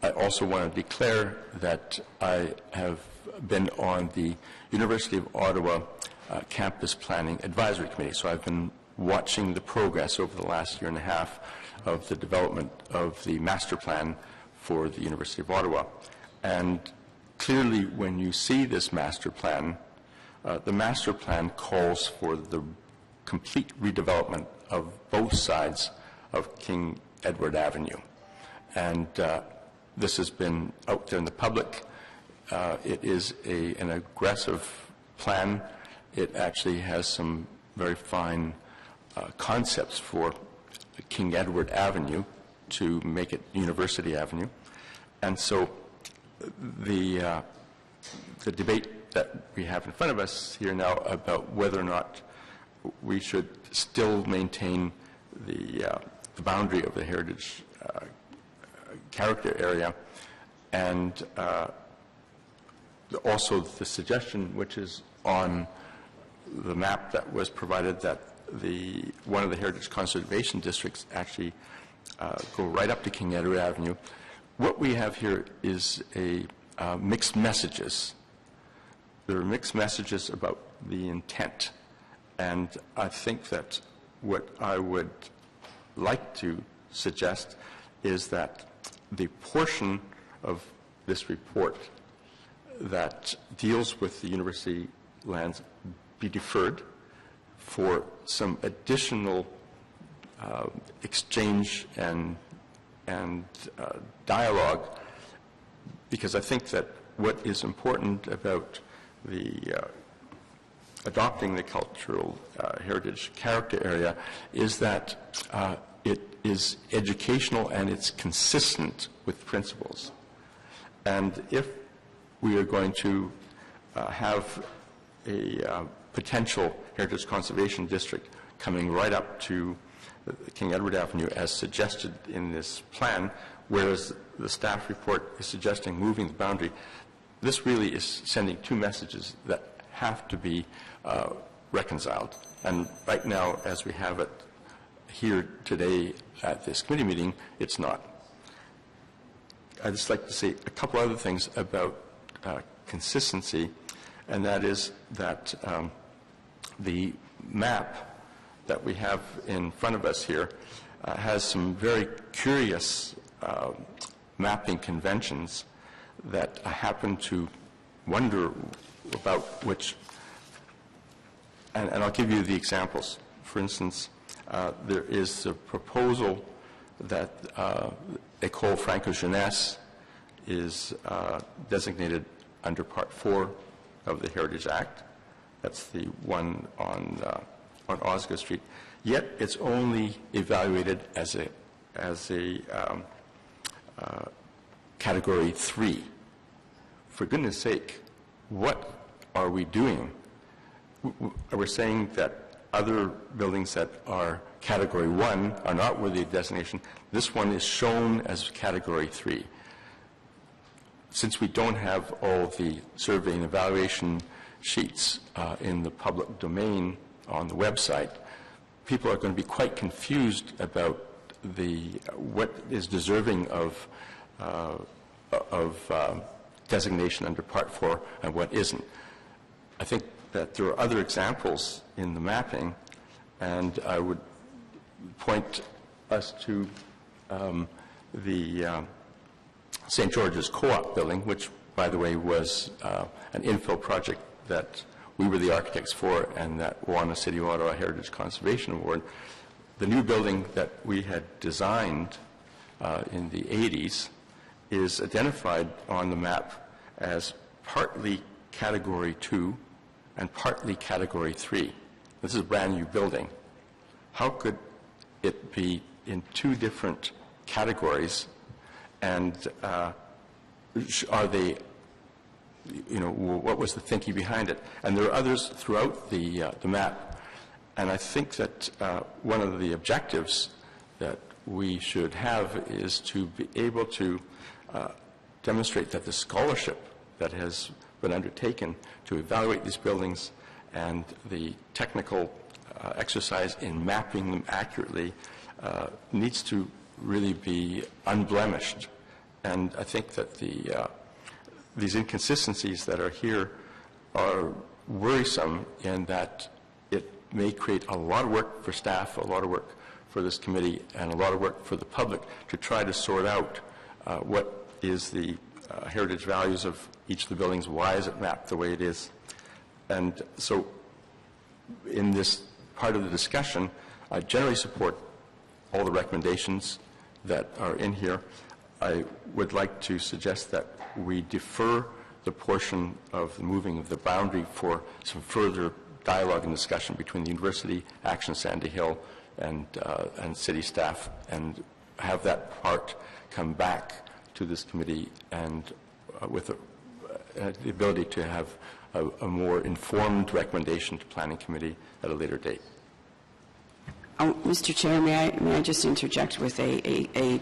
I also want to declare that I have been on the University of Ottawa Campus Planning Advisory Committee. So I've been watching the progress over the last year and a half of the development of the master plan for the University of Ottawa. And clearly, when you see this master plan, the master plan calls for the complete redevelopment of both sides of King Edward Avenue. And this has been out there in the public. It is an aggressive plan. It actually has some very fine concepts for King Edward Avenue to make it University Avenue. And so the debate that we have in front of us here now about whether or not we should still maintain the boundary of the heritage character area, and also the suggestion, which is on the map that was provided, that one of the heritage conservation districts actually go right up to King Edward Avenue. What we have here is a mixed messages. There are mixed messages about the intent, and I think that what I would like to suggest is that the portion of this report that deals with the university lands be deferred for some additional exchange and dialogue, because I think that what is important about the adopting the cultural heritage character area is that it is educational and it's consistent with principles. And if we are going to have a potential heritage conservation district coming right up to King Edward Avenue as suggested in this plan, whereas the staff report is suggesting moving the boundary, this really is sending two messages that have to be reconciled. And right now, as we have it here today at this committee meeting, it's not. I'd just like to say a couple other things about consistency, and that is that the map that we have in front of us here has some very curious mapping conventions that I happen to wonder about which, and I'll give you the examples. For instance, there is a proposal that École Franco-Jeunesse is designated under Part 4 of the Heritage Act. That's the one on Osgood Street. Yet it's only evaluated as a Category 3. For goodness sake, what are we doing? We're saying that other buildings that are Category 1 are not worthy of designation. This one is shown as Category 3. Since we don't have all the survey and evaluation sheets in the public domain on the website, people are going to be quite confused about what is deserving of designation under Part 4 and what isn't. I think that there are other examples in the mapping, and I would point us to the St. George's Co-op building, which, by the way, was an infill project that we were the architects for and that won a City of Ottawa Heritage Conservation Award. The new building that we had designed in the 80s is identified on the map as partly Category 2 and partly Category 3. This is a brand new building. How could it be in two different categories, and are they, what was the thinking behind it? And there are others throughout the map. And I think that one of the objectives that we should have is to be able to demonstrate that the scholarship that has been undertaken to evaluate these buildings and the technical exercise in mapping them accurately needs to really be unblemished. And I think that these inconsistencies that are here are worrisome in that it may create a lot of work for staff, a lot of work for this committee, and a lot of work for the public to try to sort out what is the heritage values of each of the buildings, why is it mapped the way it is. And so in this part of the discussion, I generally support all the recommendations that are in here. I would like to suggest that we defer the portion of the moving of the boundary for some further dialogue and discussion between the University, Action Sandy Hill, and city staff, and have that part come back to this committee and with the ability to have a more informed recommendation to Planning Committee at a later date. Oh, Mr. Chair, may I just interject with a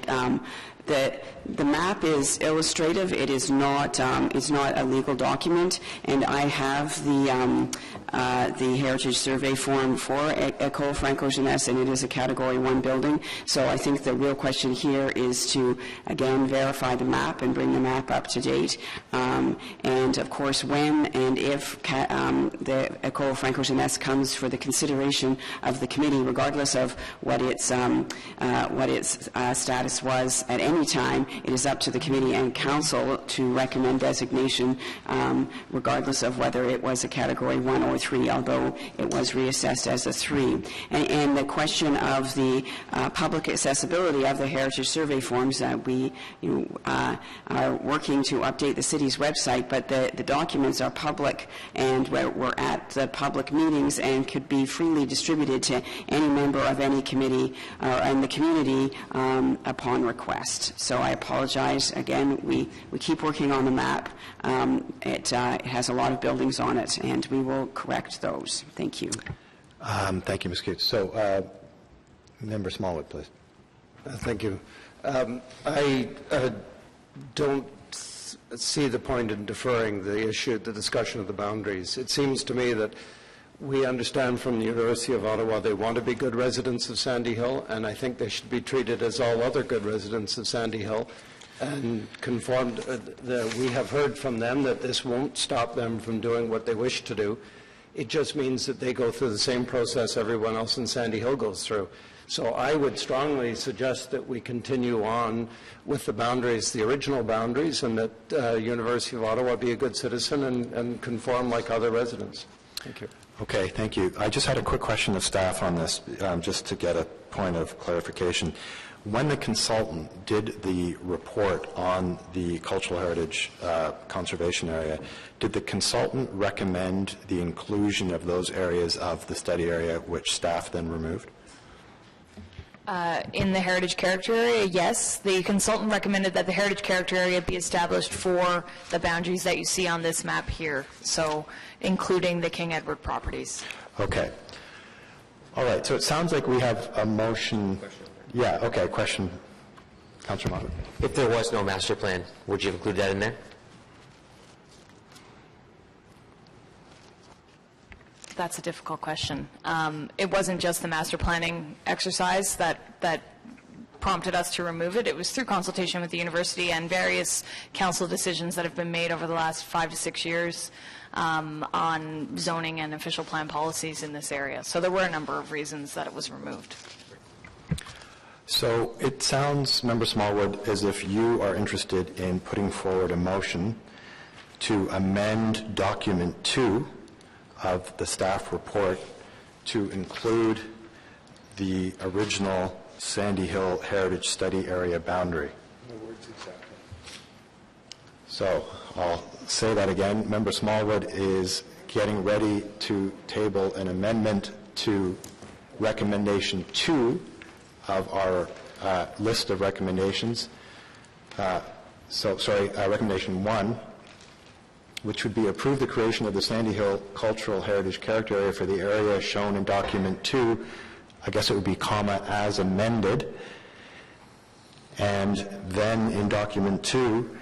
The map is illustrative. It is not a legal document, and I have the Heritage Survey form for École Franco-Jeunesse, and it is a Category 1 building. So I think the real question here is to, again, verify the map and bring the map up to date. And, of course, when and if the École Franco-Jeunesse comes for the consideration of the committee, regardless of what its status was at any time, it is up to the committee and council to recommend designation, regardless of whether it was a Category 1 or 3, although it was reassessed as a 3. And the question of the public accessibility of the Heritage Survey forms, we are working to update the city's website, but the documents are public, and we're at the public meetings and could be freely distributed to any member of any committee and the community upon request. So I apologize. Again, we keep working on the map. It has a lot of buildings on it, and we will correct those. Thank you. Thank you, Ms. Coates. So, Member Smallwood, please. Thank you. I don't see the point in deferring the discussion of the boundaries. It seems to me that we understand from the University of Ottawa they want to be good residents of Sandy Hill, and I think they should be treated as all other good residents of Sandy Hill and conformed. We have heard from them that this won't stop them from doing what they wish to do. It just means that they go through the same process everyone else in Sandy Hill goes through. So I would strongly suggest that we continue on with the boundaries, the original boundaries, and that University of Ottawa be a good citizen and conform like other residents. Thank you. Okay, thank you. I just had a quick question of staff on this, just to get a point of clarification. When the consultant did the report on the cultural heritage conservation area, did the consultant recommend the inclusion of those areas of the study area which staff then removed? In the heritage character area, yes. The consultant recommended that the heritage character area be established for the boundaries that you see on this map here, so including the King Edward properties. Okay. All right, so it sounds like we have a motion. Yeah, okay, question. Councillor Moffat. If there was no master plan, would you include that in there? That's a difficult question. It wasn't just the master planning exercise that prompted us to remove it. It was through consultation with the university and various council decisions that have been made over the last 5 to 6 years on zoning and official plan policies in this area. So there were a number of reasons that it was removed. So it sounds, Member Smallwood, as if you are interested in putting forward a motion to amend document 2 of the staff report to include the original Sandy Hill Heritage Study Area boundary. No words exactly. So I'll say that again. Member Smallwood is getting ready to table an amendment to recommendation 2 of our list of recommendations. Recommendation 1, which would be approve the creation of the Sandy Hill Cultural Heritage Character Area for the area shown in document 2. I guess it would be comma as amended. And then in document 2,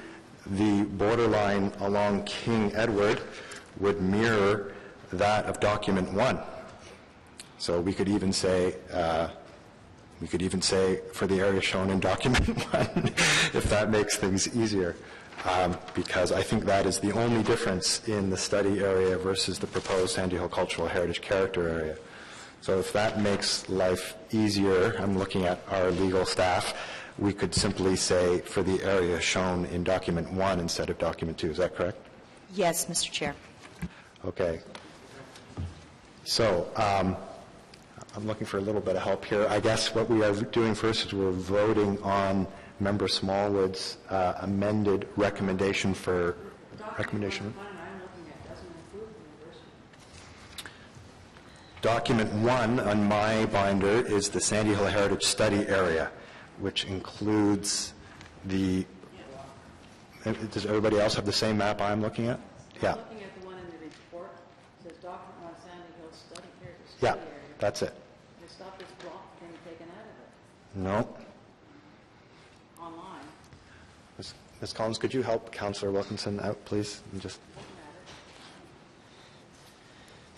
the borderline along King Edward would mirror that of document 1. So we could even say for the area shown in document 1, if that makes things easier. Because I think that is the only difference in the study area versus the proposed Sandy Hill Cultural Heritage Character Area. So if that makes life easier, I'm looking at our legal staff, we could simply say for the area shown in document 1 instead of document 2. Is that correct? Yes, Mr. Chair. Okay. So I'm looking for a little bit of help here. I guess what we are doing first is we're voting on Member Smallwood's amended recommendation for recommendation. Document 1 on my binder is the Sandy Hill Heritage Study Area, which includes the. Does everybody else have the same map I'm looking at? Yeah. I'm looking at the one in the report. It says document 1 Sandy Hill Study Heritage Study Yeah, Area. that's it. The stuff is blocked and taken out of it No. online. Ms. Collins, could you help Councillor Wilkinson out, please? And just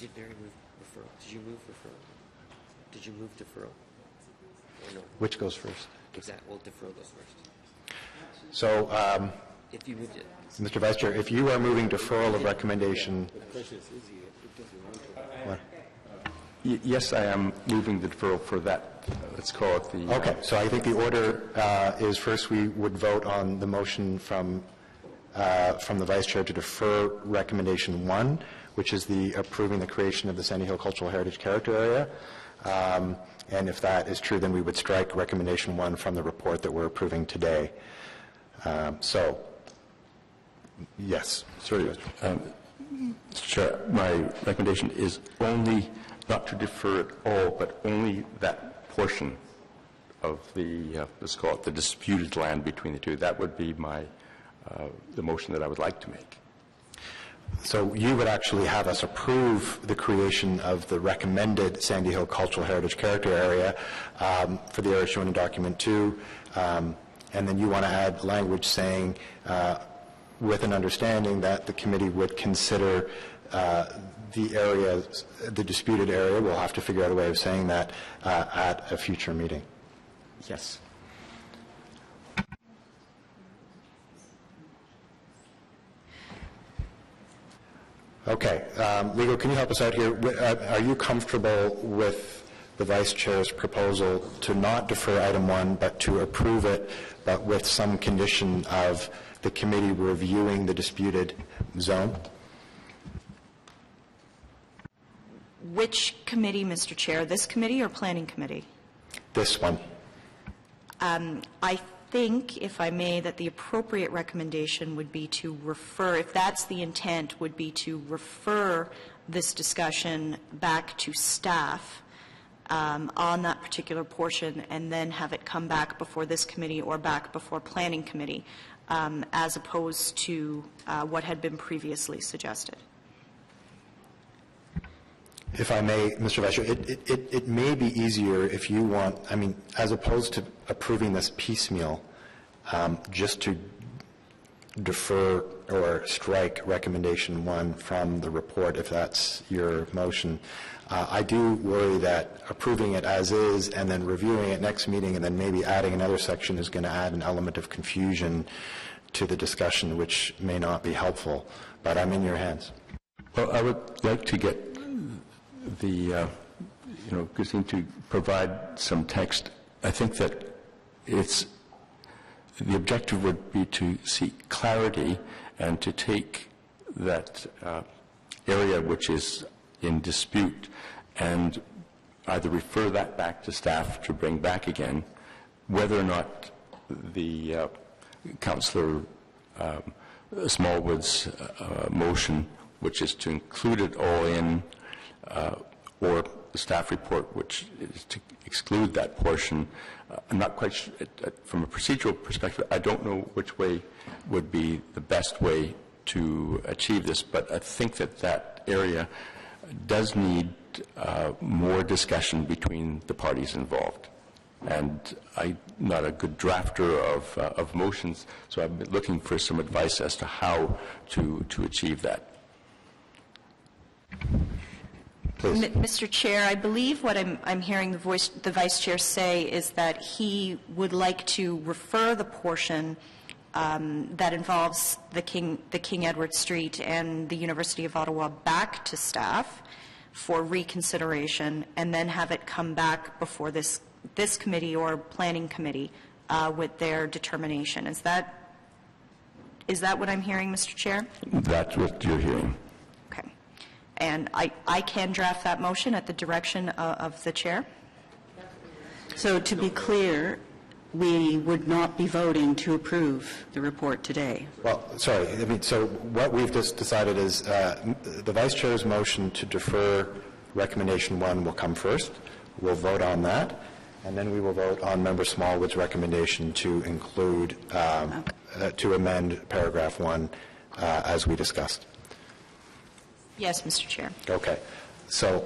Did Barry move referral? Did you move referral? Did you move deferral? Or no? which goes first? Exactly. Well, deferral goes first. So, If you moved it. Mr. Vice Chair, if you are moving deferral of recommendation... What? Yes, I am moving the deferral for that. Let's call it the... Okay, so I think the order is first we would vote on the motion from the Vice Chair to defer recommendation 1, which is the approving the creation of the Sandy Hill Cultural Heritage Character Area. And if that is true, then we would strike recommendation 1 from the report that we're approving today. So, yes. Sorry, Mr. Chair, my recommendation is only not to defer it all, but only that portion of the, let's call it the disputed land between the two. That would be my, the motion that I would like to make. So you would actually have us approve the creation of the recommended Sandy Hill Cultural Heritage Character Area for the area shown in document 2, and then you want to add language saying, with an understanding that the committee would consider the area, the disputed area, we'll have to figure out a way of saying that at a future meeting. Yes. Okay. Legal, can you help us out here? Are you comfortable with the Vice Chair's proposal to not defer item 1, but to approve it, but with some condition of the committee reviewing the disputed zone? Which committee, Mr. Chair? This committee or Planning Committee? This one. I think, if I may, that the appropriate recommendation would be to refer, if that's the intent, would be to refer this discussion back to staff on that particular portion, and then have it come back before this committee or back before Planning Committee, as opposed to what had been previously suggested. If I may, Mr. Vice Chair, it may be easier if you want, I mean, as opposed to approving this piecemeal, just to defer or strike recommendation 1 from the report, if that's your motion. I do worry that approving it as is and then reviewing it next meeting and then maybe adding another section is going to add an element of confusion to the discussion, which may not be helpful. But I'm in your hands. Well, I would like to get the, Christine, to provide some text. I think that the objective would be to seek clarity and to take that area which is in dispute and either refer that back to staff to bring back again, whether or not the Councillor Smallwood's motion, which is to include it all in, or the staff report, which is to exclude that portion. I'm not quite sure, from a procedural perspective, I don't know which way would be the best way to achieve this, but I think that that area does need more discussion between the parties involved. And I'm not a good drafter of motions, so I'm looking for some advice as to how to achieve that. Mr. Chair, I believe what I'm hearing the Vice Chair say is that he would like to refer the portion that involves the King Edward Street and the University of Ottawa back to staff for reconsideration, and then have it come back before this committee or Planning Committee with their determination. Is that what I'm hearing, Mr. Chair? That's what you're hearing. Okay. And I can draft that motion at the direction of the Chair. So to be clear, we would not be voting to approve the report today. Well, sorry. I mean, so what we've just decided is the Vice Chair's motion to defer recommendation 1 will come first. We'll vote on that, and then we will vote on Member Smallwood's recommendation to include, to amend paragraph 1 as we discussed. Yes, Mr. Chair. Okay. So,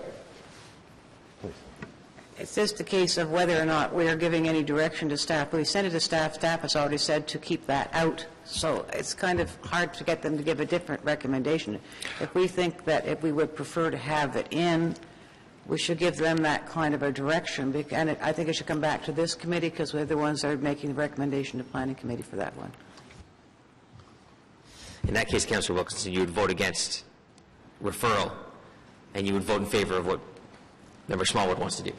It's just a case of whether or not we are giving any direction to staff. We sent it to staff. Staff has already said to keep that out. so it's kind of hard to get them to give a different recommendation. If we think that if we would prefer to have it in, we should give them that kind of a direction, and I think it should come back to this committee because we're the ones that are making the recommendation to Planning Committee for that one. In that case, Councillor Wilkinson, you would vote against referral, and you would vote in favor of what Member Smallwood wants to do.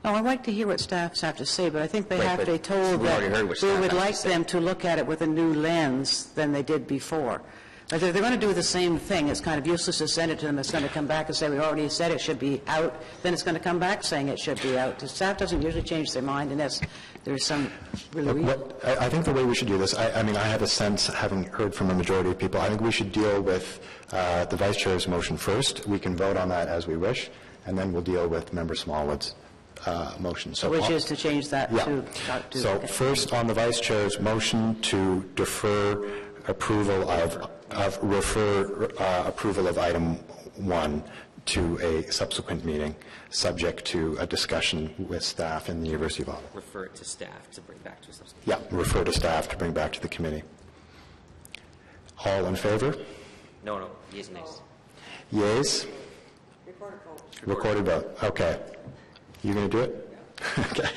No, I'd like to hear what staffs have to say, but I think they Right, have to but be told we already heard what that we staff would has to like say. them to look at it with a new lens than they did before. But if they're going to do the same thing, it's kind of useless to send it to them. It's going to come back and say, we already said it should be out. Then it's going to come back saying it should be out. The staff doesn't usually change their mind unless there's some really Look, I think the way we should do this, I mean, I have a sense, having heard from a majority of people, I think we should deal with the Vice Chair's motion first. We can vote on that as we wish, and then we'll deal with Member Smallwood's motion. So which is to change that to... So okay. first, on the Vice Chair's motion to defer approval of approval of item 1 to a subsequent meeting, subject to a discussion with staff in the University of Ottawa. Refer it to staff to bring back to a subsequent. Yeah, refer to staff to bring back to the committee. All in favor? No, yes, nays. Yeas? Recorded vote. Okay. You going to do it? Yeah. Okay.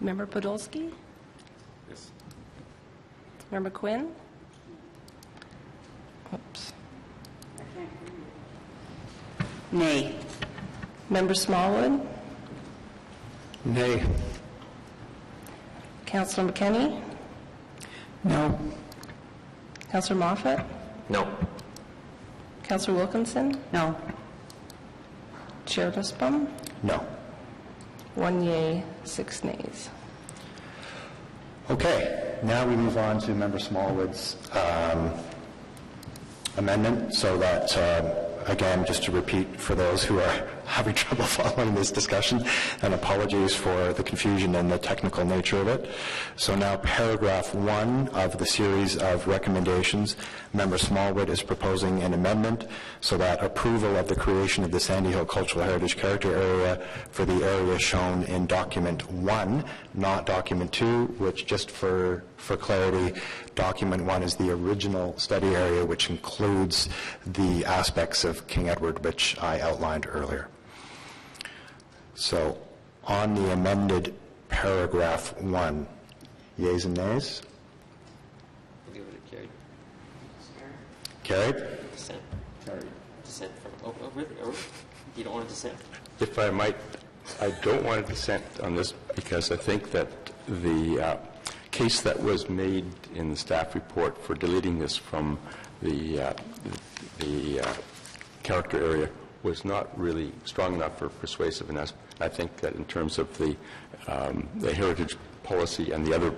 Member Podolsky? Yes. Member Quinn? Oops. Nay. Member Smallwood? Nay. Councillor McKenney? No. Councillor Moffat? No. Councillor Wilkinson? No. Chair Nussbaum? No. 1 yea, 6 nays. Okay, now we move on to Member Smallwood's amendment, so that, again, just to repeat for those who are having trouble following this discussion, and apologies for the confusion and the technical nature of it. So now paragraph 1 of the series of recommendations, Member Smallwood is proposing an amendment so that approval of the creation of the Sandy Hill Cultural Heritage Character Area for the area shown in document 1, not document 2, which, just for clarity, document 1 is the original study area, which includes the aspects of King Edward, which I outlined earlier. So, on the amended paragraph 1, yeas and nays? We'll give it a carried. Carried? Dissent. Carried. Dissent from, oh, really? Oh, you don't want to dissent? If I might, I don't want to dissent on this because I think that the case that was made in the staff report for deleting this from the character area was not really strong enough or persuasiveness. I think that in terms of the heritage policy and the other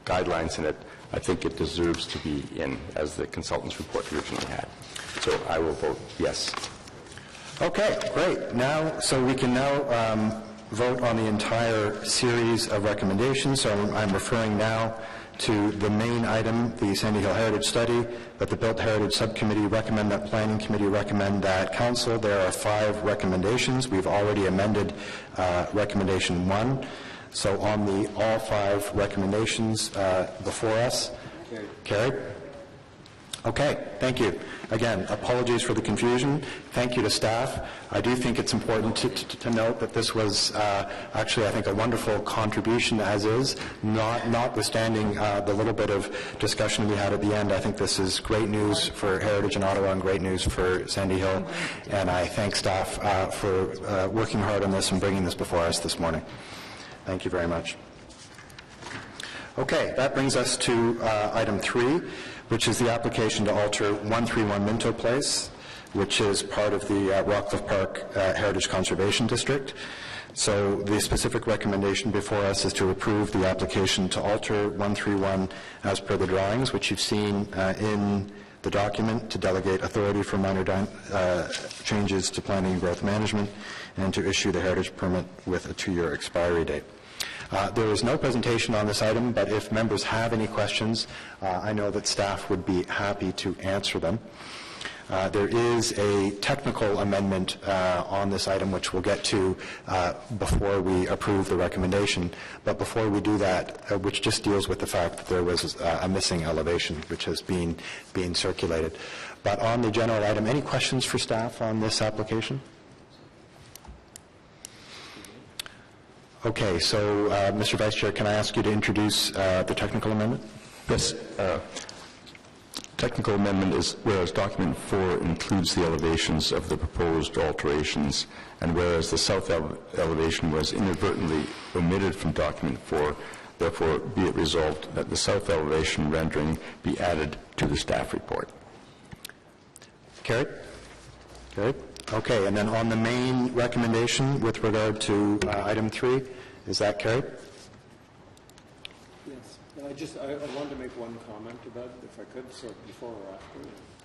guidelines in it, I think it deserves to be in, as the consultant's report originally had. So I will vote yes. Okay, great. Now, so we can now vote on the entire series of recommendations. So I'm referring now to the main item, the Sandy Hill Heritage Study, that the Built Heritage Subcommittee recommend, that Planning Committee recommend, that Council. There are 5 recommendations. We've already amended recommendation 1. So on the all 5 recommendations before us. Carried. Okay, thank you. Again, apologies for the confusion. Thank you to staff. I do think it's important to note that this was actually, I think, a wonderful contribution as is, notwithstanding the little bit of discussion we had at the end. I think this is great news for Heritage in Ottawa and great news for Sandy Hill. And I thank staff for working hard on this and bringing this before us this morning. Thank you very much. Okay, that brings us to item 3, which is the application to alter 131 Minto Place, which is part of the Rockcliffe Park Heritage Conservation District. So the specific recommendation before us is to approve the application to alter 131 as per the drawings, which you've seen in the document, to delegate authority for minor changes to planning and growth management, and to issue the heritage permit with a 2-year expiry date. There is no presentation on this item, but if members have any questions, I know that staff would be happy to answer them. There is a technical amendment on this item, which we'll get to before we approve the recommendation. But before we do that, which just deals with the fact that there was a missing elevation, which has been circulated. But on the general item, any questions for staff on this application? Okay, so Mr. Vice Chair, can I ask you to introduce the technical amendment? Yes. Technical amendment is whereas document 4 includes the elevations of the proposed alterations, and whereas the south elevation was inadvertently omitted from document 4, therefore be it resolved that the south elevation rendering be added to the staff report. Carried? Carried? Okay, and then on the main recommendation with regard to item 3, is that carried? I wanted to make one comment about it, if I could, so before or after.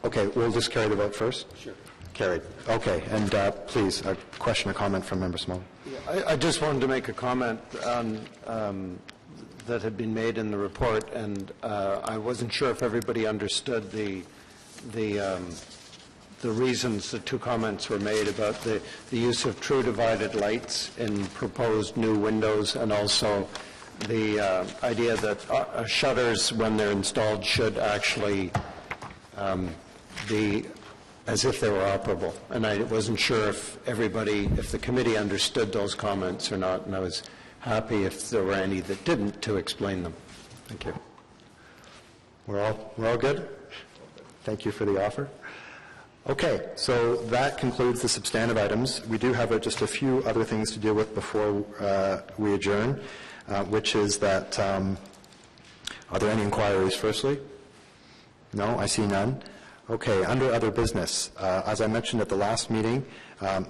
Okay, we'll just carry the vote first? Sure. Carried. Okay, and please, a question or comment from Member Small. Yeah, I just wanted to make a comment on, that had been made in the report, and I wasn't sure if everybody understood the reasons the 2 comments were made about the use of true divided lights in proposed new windows, and also the idea that shutters, when they're installed, should actually be as if they were operable. And I wasn't sure if the committee understood those comments or not, and I was happy if there were any that didn't to explain them. Thank you. We're all good? Thank you for the offer. Okay, so that concludes the substantive items. We do have just a few other things to deal with before we adjourn, which is that, are there any inquiries firstly? No, I see none. Okay, under other business, as I mentioned at the last meeting,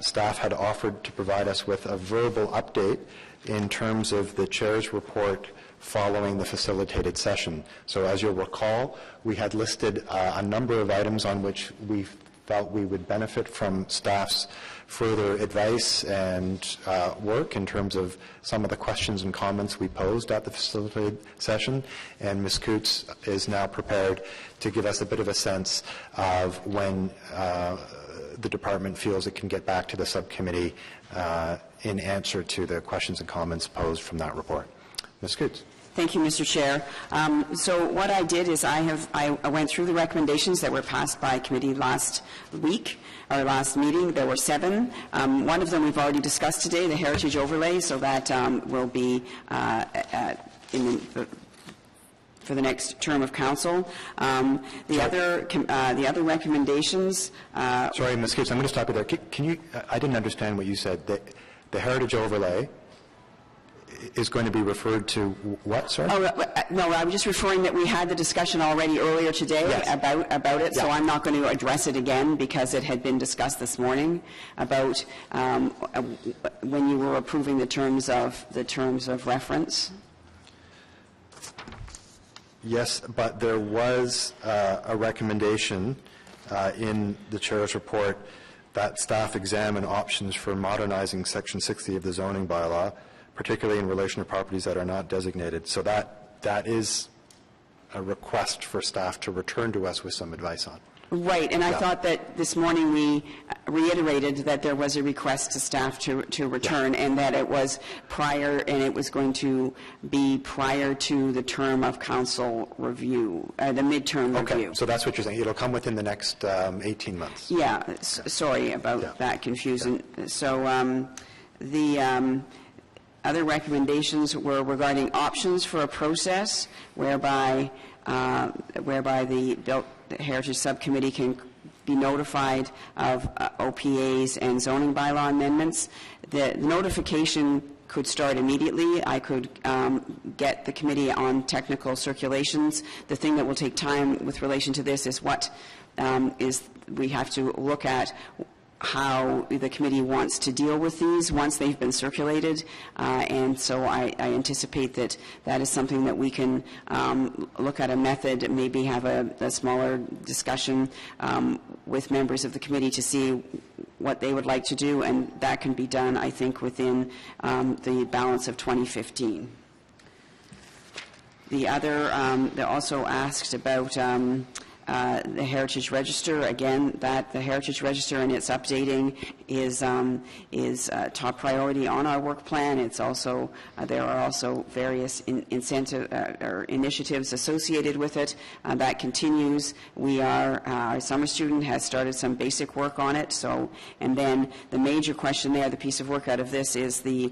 staff had offered to provide us with a verbal update in terms of the chair's report following the facilitated session. So as you'll recall, we had listed a number of items on which we felt we would benefit from staff's further advice and work in terms of some of the questions and comments we posed at the facilitated session. And Ms. Coots is now prepared to give us a bit of a sense of when the department feels it can get back to the subcommittee in answer to the questions and comments posed from that report. Ms. Coots. Thank you, Mr. Chair. So what I did is I went through the recommendations that were passed by committee last week, or last meeting. There were 7. One of them we've already discussed today, the heritage overlay, so that will be for the next term of council. The other recommendations. Sorry, Ms. Coots, I'm going to stop you there. Can you? I didn't understand what you said. The heritage overlay is going to be referred to what, sir? No, I'm just referring that we had the discussion already earlier today about it, so I'm not going to address it again because it had been discussed this morning about when you were approving the terms of reference. Yes, but there was a recommendation in the chair's report that staff examine options for modernizing Section 60 of the zoning bylaw, particularly in relation to properties that are not designated. So that is a request for staff to return to us with some advice on. Right, and I thought that this morning we reiterated that there was a request to staff to return, and that it was prior, and it was going to be prior to the term of council review, the midterm review. Okay, so that's what you're saying. It'll come within the next 18 months. Yeah, sorry about that confusion. Yeah. So the other recommendations were regarding options for a process whereby the Built Heritage Subcommittee can be notified of OPAs and zoning bylaw amendments. The notification could start immediately. I could get the committee on technical circulations. The thing that will take time with relation to this is we have to look at how the committee wants to deal with these once they've been circulated, and so I anticipate that that is something that we can look at a method, maybe have a smaller discussion with members of the committee to see what they would like to do, and that can be done, I think, within the balance of 2015. The other, they also asked about the Heritage Register. Again, that the Heritage Register and its updating is top priority on our work plan. It's also there are also various incentive or initiatives associated with it. That continues. We are our summer student has started some basic work on it. So, and then the major question there, the piece of work out of this is the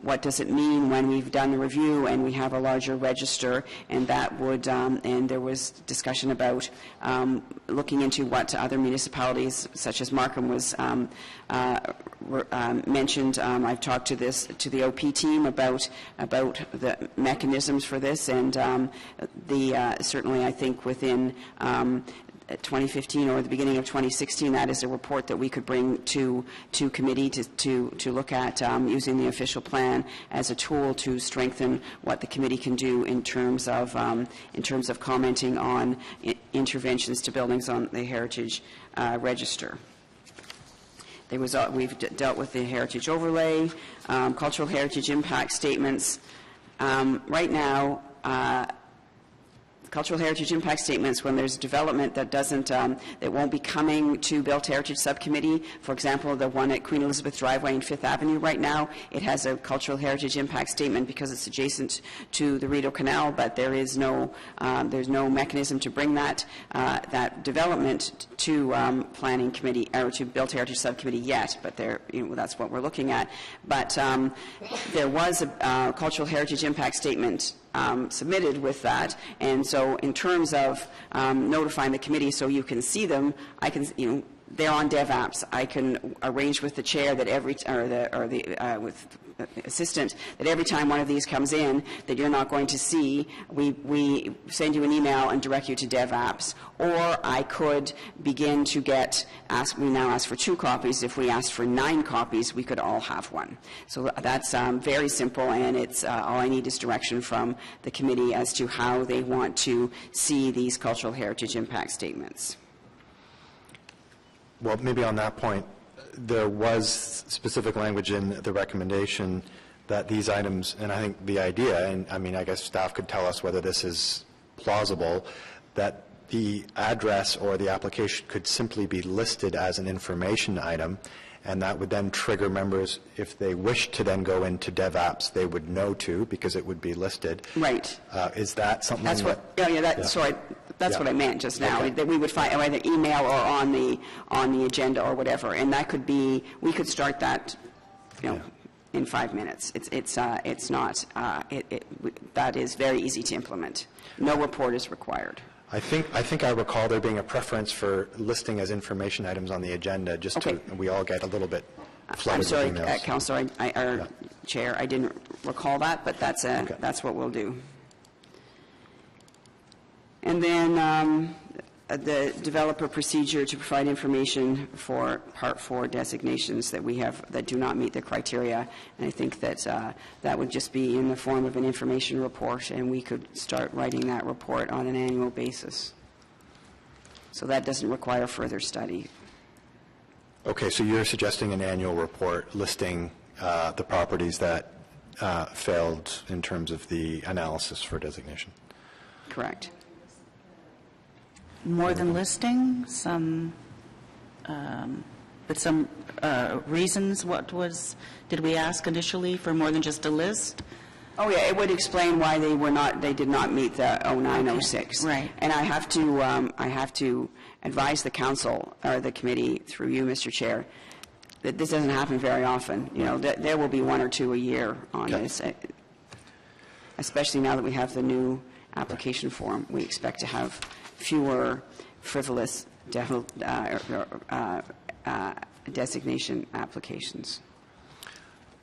what does it mean when we've done the review and we have a larger register, and that would and there was discussion about looking into what other municipalities, such as Markham was mentioned. I've talked to the OP team about the mechanisms for this, and certainly I think within 2015 or the beginning of 2016, that is a report that we could bring to committee to look at using the official plan as a tool to strengthen what the committee can do in terms of commenting on interventions to buildings on the Heritage Register. We've dealt with the heritage overlay, cultural heritage impact statements. Right now, cultural heritage impact statements, when there's development that that won't be coming to Built Heritage Subcommittee. For example, the one at Queen Elizabeth Driveway and 5th Avenue right now, it has a cultural heritage impact statement because it's adjacent to the Rideau Canal, but there's no mechanism to bring that development to Planning Committee or to Built Heritage Subcommittee yet. But that's what we're looking at. But there was a cultural heritage impact statement submitted with that, and so in terms of notifying the committee so you can see them, I can, they're on DevApps. I can arrange with the chair that with the assistant that every time one of these comes in that you're not going to see, we send you an email and direct you to DevApps. Or I could begin to we now ask for 2 copies. If we asked for 9 copies, we could all have one. So that's very simple, and it's all I need is direction from the committee as to how they want to see these cultural heritage impact statements. Well, maybe on that point, there was specific language in the recommendation that these items, and I think the idea, and I mean, I guess staff could tell us whether this is plausible, that the address or the application could simply be listed as an information item, and that would then trigger members, if they wish to then go into DevApps, they would know to, because it would be listed. Right. Is that something that's what, sorry, that's what I meant just now, that we would find either email or on the agenda or whatever, and that could be, we could start that, in 5 minutes. It's not, that is very easy to implement. No report is required. I think I recall there being a preference for listing as information items on the agenda, just to, we all get a little bit flooded with emails. I'm sorry, Councillor, Chair, I didn't recall that, but that's what we'll do. And then the developer procedure to provide information for Part 4 designations that we have that do not meet the criteria. And I think that that would just be in the form of an information report, and we could start writing that report on an annual basis. So that doesn't require further study. Okay, so you're suggesting an annual report listing the properties that failed in terms of the analysis for designation? Correct. More than listing, but some reasons. Did we ask initially for more than just a list? Oh yeah, it would explain why they did not meet the 0906. Right. And I have to advise the council or the committee through you, Mr. Chair, that this doesn't happen very often. There will be 1 or 2 a year on this, especially now that we have the new application form. We expect to have fewer frivolous designation applications.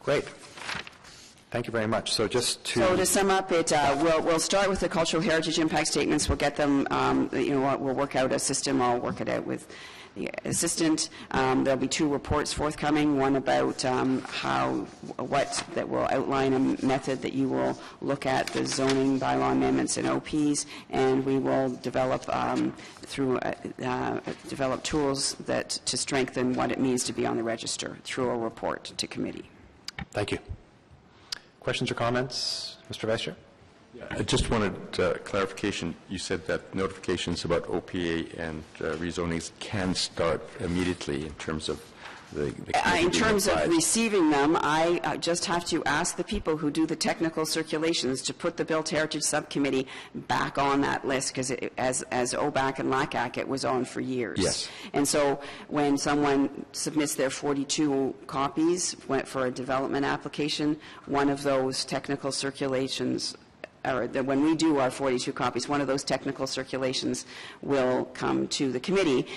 Great. Thank you very much. So just to... So to sum up, we'll start with the cultural heritage impact statements. We'll get them, we'll work out a system. I'll work it out with the assistant. There'll be 2 reports forthcoming, one about that will outline a method that you will look at the zoning bylaw amendments and OPs, and we will develop develop tools to strengthen what it means to be on the register through a report to committee. Thank you. Questions or comments, Mr. Vice Chair? I just wanted clarification. You said that notifications about OPA and rezonings can start immediately in terms of the in terms of receiving them, I just have to ask the people who do the technical circulations to put the Built Heritage Subcommittee back on that list, because as OBAC and LACAC, it was on for years. Yes. And so when someone submits their 42 copies for a development application, one of those technical circulations, or when we do our 42 copies, one of those technical circulations will come to the committee.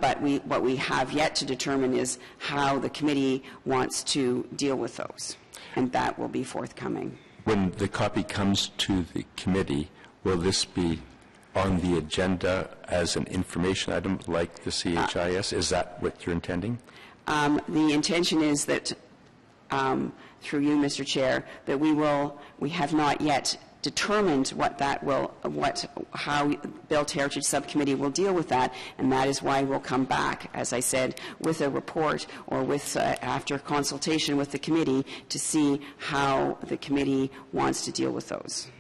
But what we have yet to determine is how the committee wants to deal with those, and that will be forthcoming. When the copy comes to the committee, will this be on the agenda as an information item like the CHIS? Is that what you're intending? The intention is that, through you, Mr. Chair, that we have not yet determined how Built Heritage Subcommittee will deal with that, and that is why we'll come back, as I said, with a report or with after consultation with the committee to see how the committee wants to deal with those.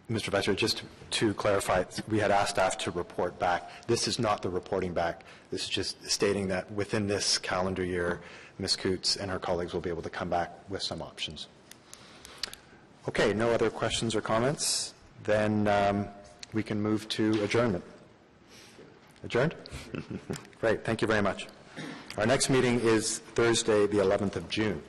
Mr. Vice Chair, just to clarify, we had asked staff to report back. This is not the reporting back. This is just stating that within this calendar year, Ms. Coots and her colleagues will be able to come back with some options. Okay, no other questions or comments? Then we can move to adjournment. Adjourned? Great, thank you very much. Our next meeting is Thursday, the 11th of June.